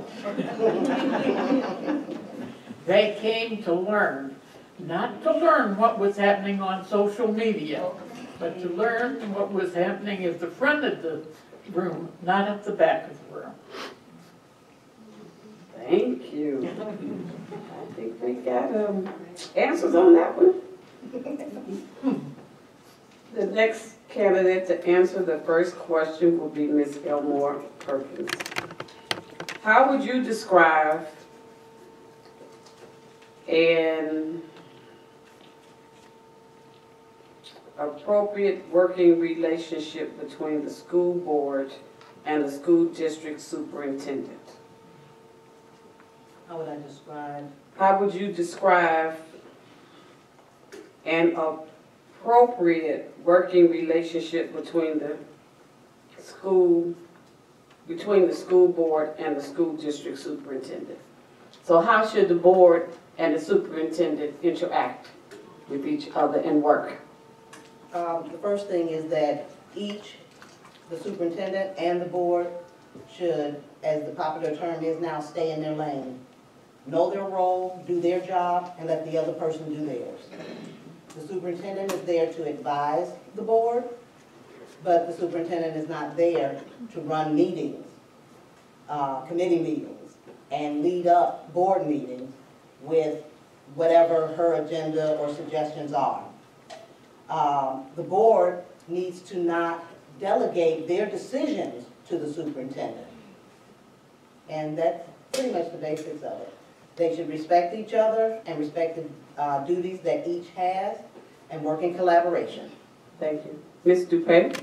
They came to learn, not to learn what was happening on social media, but to learn what was happening at the front of the room, not at the back of the room. Thank you. I think we got answers on that one. The next candidate to answer the first question will be Ms. Elmore Perkins. How would you describe an appropriate working relationship between the school board and the school district superintendent? How would I describe? How would you describe an appropriate working relationship between the school board and the school district superintendent? So how should the board and the superintendent interact with each other and work? The first thing is that the superintendent and the board should, as the popular term is now, stay in their lane. Know their role, do their job, and let the other person do theirs. The superintendent is there to advise the board, but the superintendent is not there to run meetings, committee meetings, and lead up board meetings with whatever her agenda or suggestions are. The board needs to not delegate their decisions to the superintendent. And that's pretty much the basics of it. They should respect each other and respect the duties that each has and work in collaboration. Thank you. Ms. Dupay?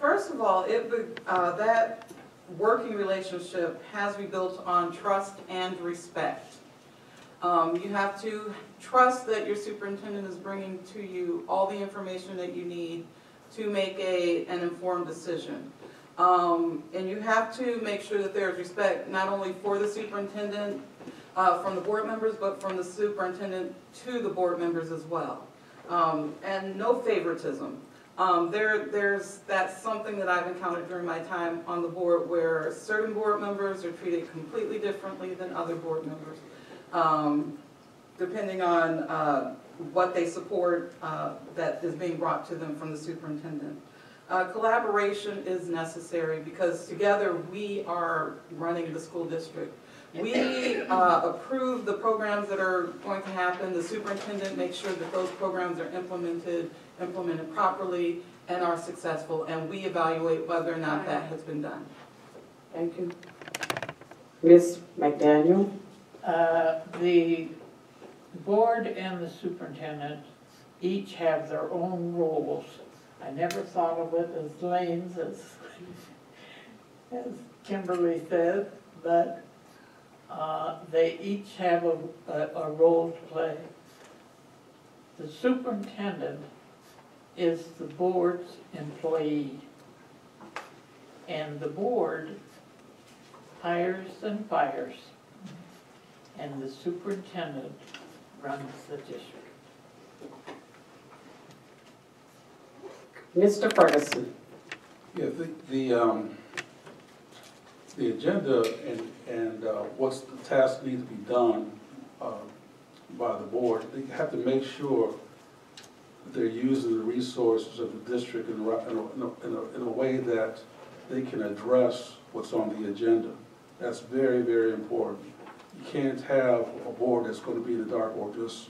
First of all, that working relationship has to be built on trust and respect. You have to trust that your superintendent is bringing to you all the information that you need to make an informed decision. And you have to make sure that there's respect not only for the superintendent from the board members, but from the superintendent to the board members as well. And no favoritism. That's something that I've encountered during my time on the board, where certain board members are treated completely differently than other board members, depending on what they support that is being brought to them from the superintendent. Collaboration is necessary because together we are running the school district. We approve the programs that are going to happen. The superintendent makes sure that those programs are implemented properly and are successful, and we evaluate whether or not that has been done. Thank you. Ms. McDaniel? The board and the superintendent each have their own roles. I never thought of it as lanes, as Kimberly said, but they each have a role to play. The superintendent is the board's employee, and the board hires and fires, and the superintendent runs the district. Mr. Ferguson? Yeah, the agenda and what's the task needs to be done by the board, they have to make sure that they're using the resources of the district in a way that they can address what's on the agenda. That's very, very important. You can't have a board that's going to be in the dark or just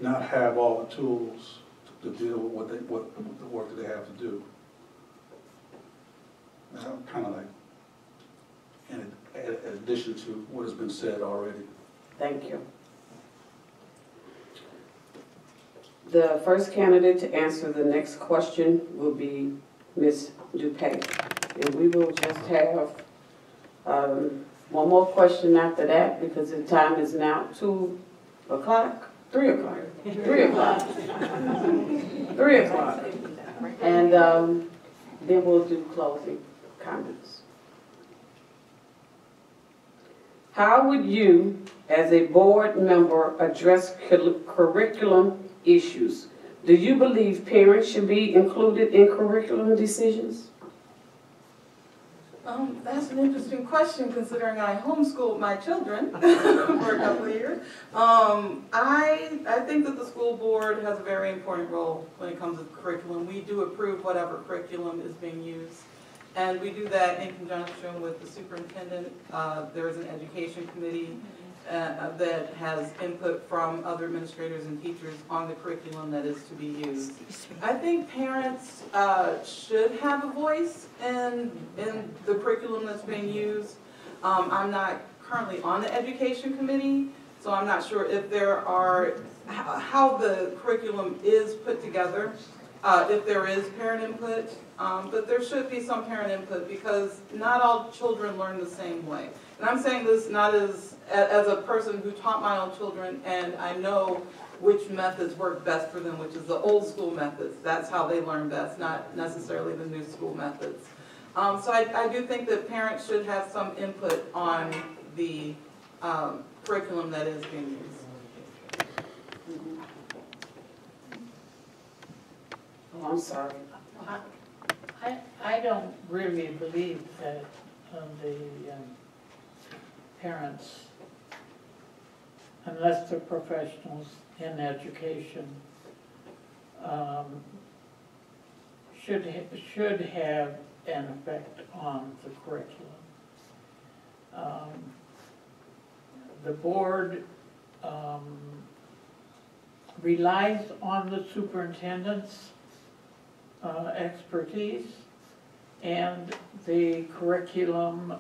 not have all the tools to deal with the work that they have to do. Kind of like in addition to what has been said already. Thank you. The first candidate to answer the next question will be Ms. Dupay. And we will just have one more question after that because the time is now 2 o'clock, 3 o'clock, 3 o'clock, 3 o'clock. And then we'll do closing comments. How would you, as a board member, address curriculum issues? Do you believe parents should be included in curriculum decisions? That's an interesting question considering I homeschooled my children for a couple of years. I think that the school board has a very important role when it comes to curriculum. We do approve whatever curriculum is being used. And we do that in conjunction with the superintendent. There is an education committee that has input from other administrators and teachers on the curriculum that is to be used. I think parents should have a voice in the curriculum that's being used. I'm not currently on the education committee, so I'm not sure if there are, how the curriculum is put together, if there is parent input. But there should be some parent input because not all children learn the same way. And I'm saying this not as a person who taught my own children, and I know which methods work best for them, which is the old school methods. That's how they learn best, not necessarily the new school methods. So I do think that parents should have some input on the curriculum that is being used. Oh, I'm sorry. I don't really believe that the parents, unless they're professionals in education, should have an effect on the curriculum. The board relies on the superintendent's expertise and the curriculum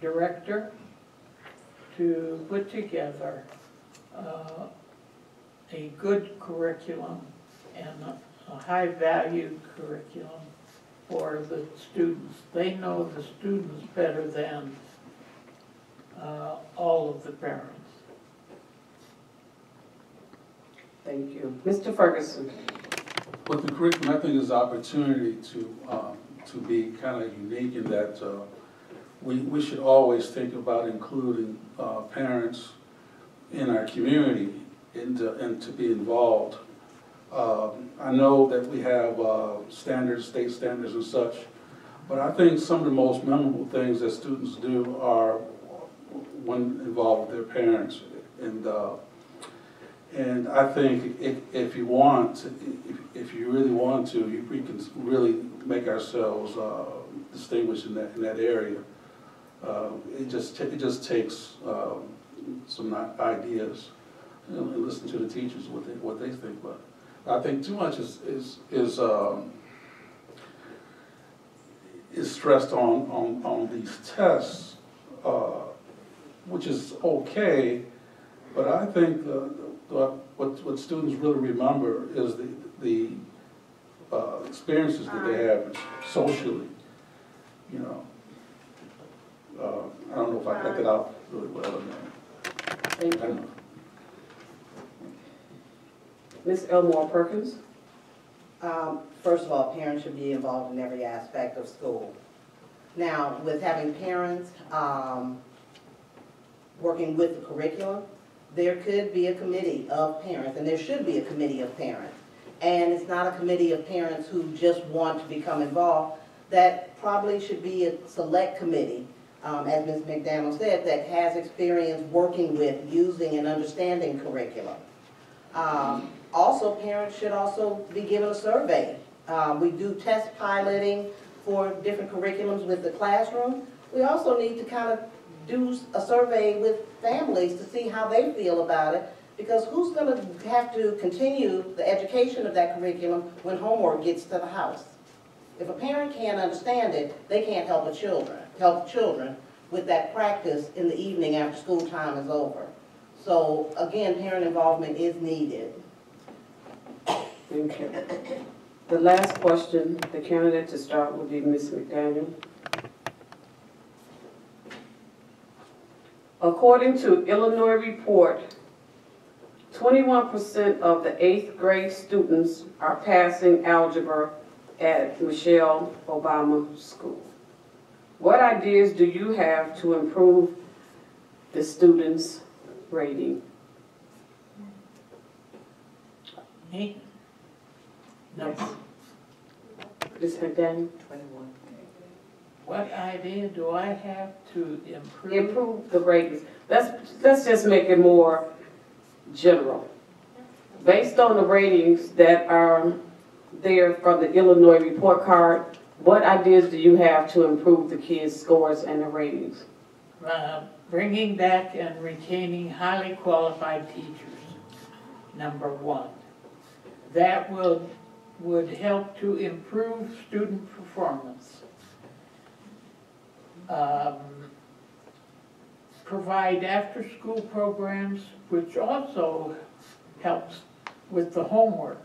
director to put together a good curriculum and a high-valued curriculum for the students. They know the students better than all of the parents. Thank you. Mr. Ferguson. With the curriculum, I think there's opportunity to be kind of unique in that we should always think about including parents in our community and to be involved. I know that we have standards, state standards and such, but I think some of the most memorable things that students do are when involved with their parents. And I think if you want, if you really want to, we can really make ourselves distinguished in that area. It just takes some ideas, and listen to the teachers what they think. But I think too much is stressed on these tests, which is okay. But I think what students really remember is the experiences that they have socially. You know, I don't know if I cut it out really well. Thank you. Ms. Elmore Perkins. First of all, parents should be involved in every aspect of school. Now, with having parents working with the curriculum, there could be a committee of parents, and there should be a committee of parents. And it's not a committee of parents who just want to become involved. That probably should be a select committee, as Ms. McDaniel said, that has experience working with, using, and understanding curriculum. Also, parents should also be given a survey. We do test piloting for different curriculums with the classroom. We also need to kind of do a survey with families to see how they feel about it, because who's going to have to continue the education of that curriculum when homework gets to the house? If a parent can't understand it, they can't help the children with that practice in the evening after school time is over. So again, parent involvement is needed. Thank you. The last question, the candidate to start will be Ms. McDaniel. According to Illinois report, 21% of the 8th grade students are passing algebra at Michelle Obama School. What ideas do you have to improve the students' rating? Me? No. Ms. McDaniel? What idea do I have to improve? Improve the ratings. Let's just make it more general. Based on the ratings that are there from the Illinois report card, what ideas do you have to improve the kids' scores and the ratings? Bringing back and retaining highly qualified teachers, number one. That would help to improve student performance. Provide after-school programs, which also helps with the homework.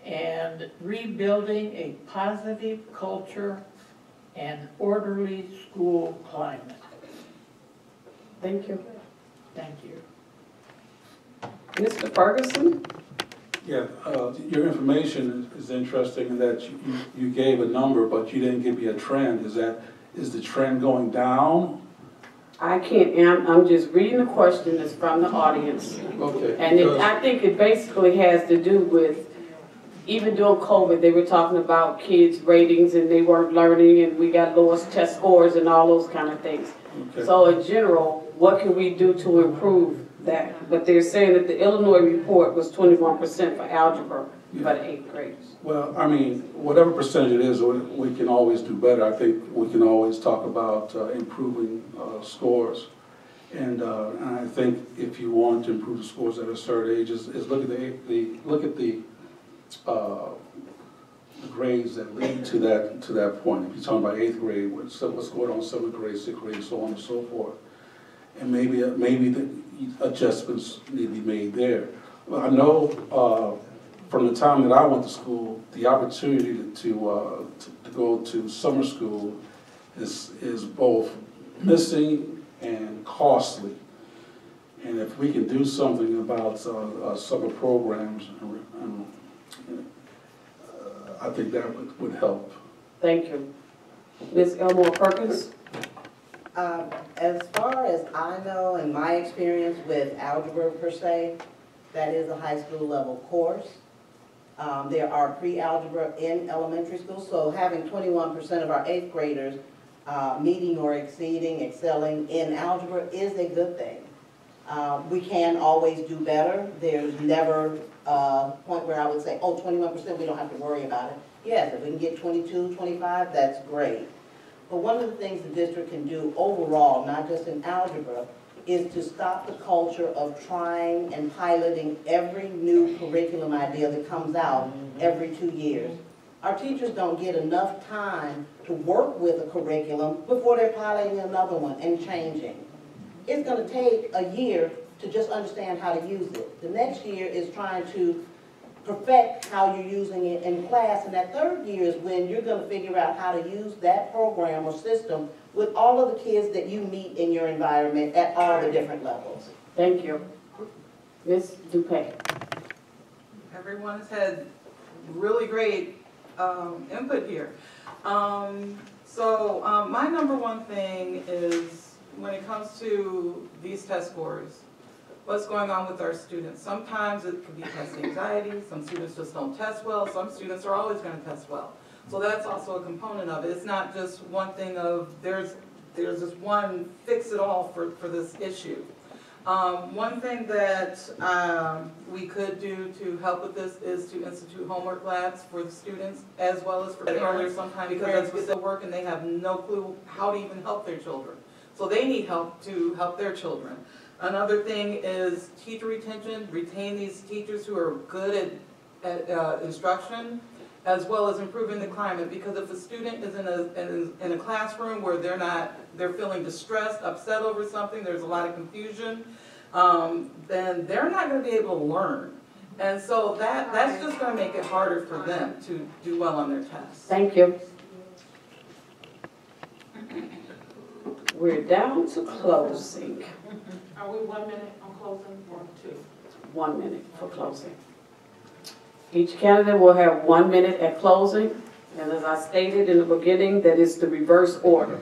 And rebuilding a positive culture and orderly school climate. Thank you. Thank you. Mr. Ferguson? Yeah, your information is interesting in that you gave a number, but you didn't give me a trend. Is the trend going down? I can't, I'm just reading the question that's from the audience. Okay. And I think it basically has to do with, even during COVID, they were talking about kids' ratings and they weren't learning and we got lowest test scores and all those kind of things. Okay. So in general, what can we do to improve that? But they're saying that the Illinois report was 21% for algebra for the 8th graders. Well, I mean, whatever percentage it is, we can always do better. I think we can always talk about improving scores. And I think if you want to improve the scores at a certain age, is look at the grades that lead to that point. If you're talking about 8th grade, what's going on 7th grade, 6th grade, so on and so forth. And maybe the adjustments need to be made there. I know from the time that I went to school, the opportunity to go to summer school is both missing and costly. And if we can do something about summer programs, I think that would help. Thank you. Ms. Elmore Perkins? As far as I know, in my experience with algebra per se, that is a high school level course. There are pre-algebra in elementary school, so having 21% of our 8th graders meeting or exceeding, excelling in algebra is a good thing. We can always do better. There's never a point where I would say, oh, 21%, we don't have to worry about it. Yes, if we can get 22, 25, that's great. But one of the things the district can do overall, not just in algebra, is to stop the culture of trying and piloting every new curriculum idea that comes out every 2 years. Our teachers don't get enough time to work with a curriculum before they're piloting another one and changing. It's going to take a year to just understand how to use it. The next year is trying to perfect how you're using it in class, and that 3rd year is when you're going to figure out how to use that program or system with all of the kids that you meet in your environment at all the different levels. Thank you. Ms. Dupay? Everyone has had really great input here. My number one thing is when it comes to these test scores, what's going on with our students. Sometimes it can be test anxiety, some students just don't test well, some students are always going to test well. So that's also a component of it. It's not just one thing of there's just one fix-it-all for this issue. One thing that we could do to help with this is to institute homework labs for the students as well as for parents, sometimes because that's with the work and they have no clue how to even help their children. So they need help to help their children. Another thing is teacher retention, retain these teachers who are good at instruction, as well as improving the climate, because if a student is in a classroom where they're feeling distressed, upset over something, there's a lot of confusion, then they're not going to be able to learn. And so that's just going to make it harder for them to do well on their tests. Thank you. We're down to closing. Are we 1 minute on closing or 2? 1 minute for closing. Each candidate will have 1 minute at closing, and as I stated in the beginning, that is the reverse order.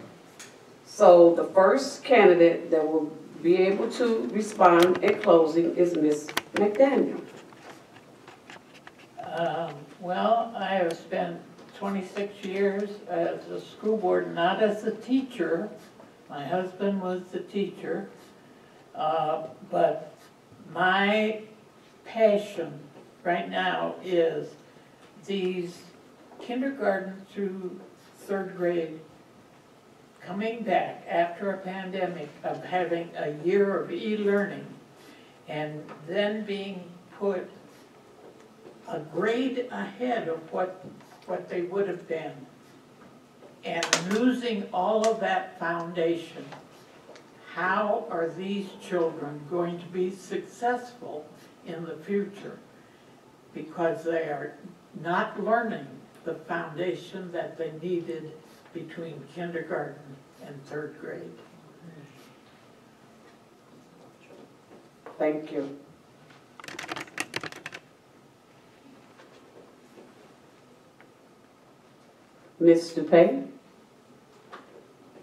So the first candidate that will be able to respond at closing is Ms. McDaniel. Well, I have spent 26 years as a school board, not as a teacher. My husband was the teacher, but my passion right now is these kindergarten through 3rd grade coming back after a pandemic of having a year of e-learning and then being put a grade ahead of what they would have been, and losing all of that foundation. How are these children going to be successful in the future? Because they are not learning the foundation that they needed between kindergarten and 3rd grade. Thank you. Ms. Dupay?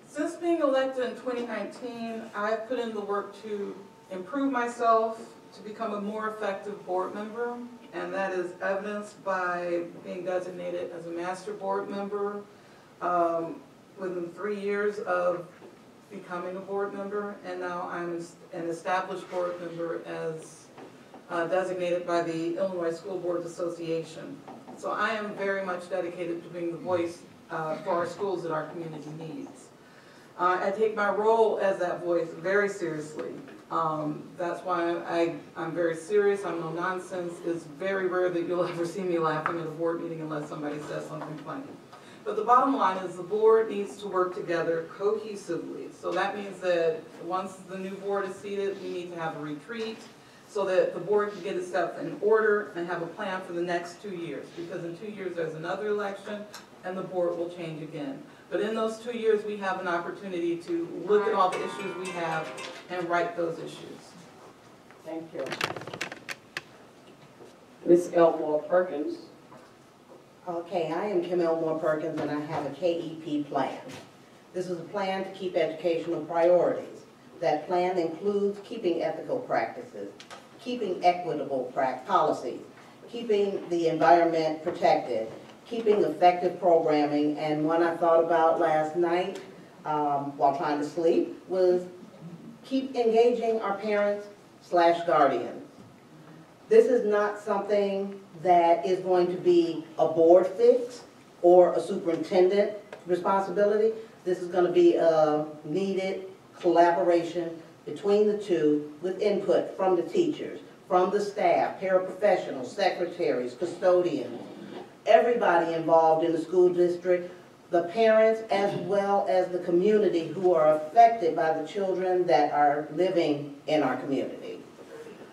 Since being elected in 2019, I've put in the work to improve myself, to become a more effective board member, and that is evidenced by being designated as a master board member within 3 years of becoming a board member, and now I'm an established board member as designated by the Illinois School Boards Association. So I am very much dedicated to being the voice for our schools that our community needs. I take my role as that voice very seriously. That's why I'm very serious, I'm no nonsense. It's very rare that you'll ever see me laughing at a board meeting unless somebody says something funny. But the bottom line is the board needs to work together cohesively. So that means that once the new board is seated, we need to have a retreat so that the board can get itself in order and have a plan for the next 2 years. Because in 2 years, there's another election, and the board will change again. But in those 2 years, we have an opportunity to look at all the issues we have and right those issues. Thank you. Ms. Elmore Perkins. Okay, I am Kim Elmore Perkins, and I have a KEP plan. This is a plan to keep educational priorities. That plan includes keeping ethical practices, keeping equitable policies, keeping the environment protected, keeping effective programming, and one I thought about last night while trying to sleep was keep engaging our parents/guardians. This is not something that is going to be a board fix or a superintendent responsibility. This is going to be a needed collaboration between the two with input from the teachers, from the staff, paraprofessionals, secretaries, custodians, everybody involved in the school district, the parents as well as the community who are affected by the children that are living in our community.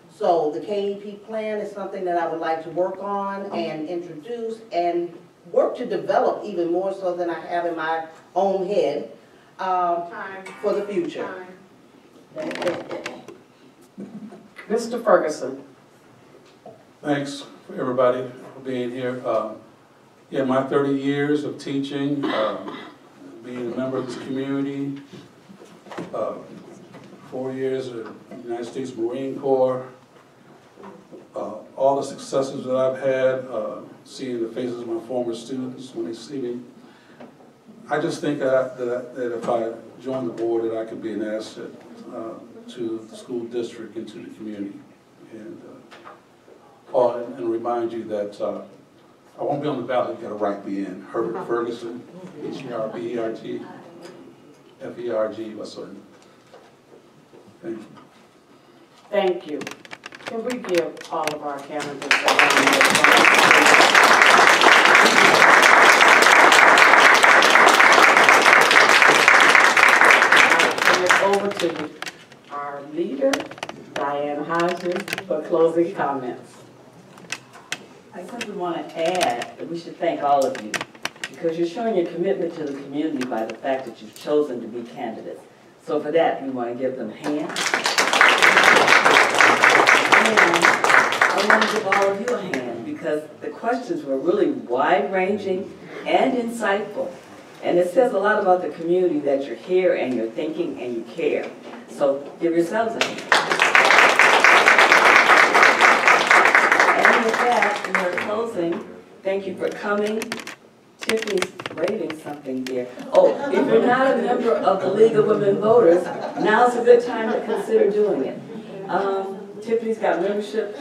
So the KEP plan is something that I would like to work on and introduce and work to develop even more so than I have in my own head for the future. Mr. Ferguson. Thanks for everybody for being here. Yeah, my 30 years of teaching, being a member of this community, 4 years in the United States Marine Corps, all the successes that I've had, seeing the faces of my former students when they see me. I just think that if I join the board, that I could be an asset to the school district and to the community. And remind you that I won't be on the ballot, you gotta write me in. Herbert Ferguson, H-E-R-B-E-R-T, F-E-R-G, what's her name? Thank you. Thank you. Can we give all of our candidates a round of applause? Turn it over to our leader, Diane Hodges, for closing comments. I simply want to add that we should thank all of you because you're showing your commitment to the community by the fact that you've chosen to be candidates. So for that, we want to give them hands. And I want to give all of you a hand because the questions were really wide-ranging and insightful. And it says a lot about the community that you're here and you're thinking and you care. So give yourselves a hand. And with that, we are closing. Thank you for coming. Tiffany's waving something there. Oh, if you're not a member of the League of Women Voters, now's a good time to consider doing it. Tiffany's got membership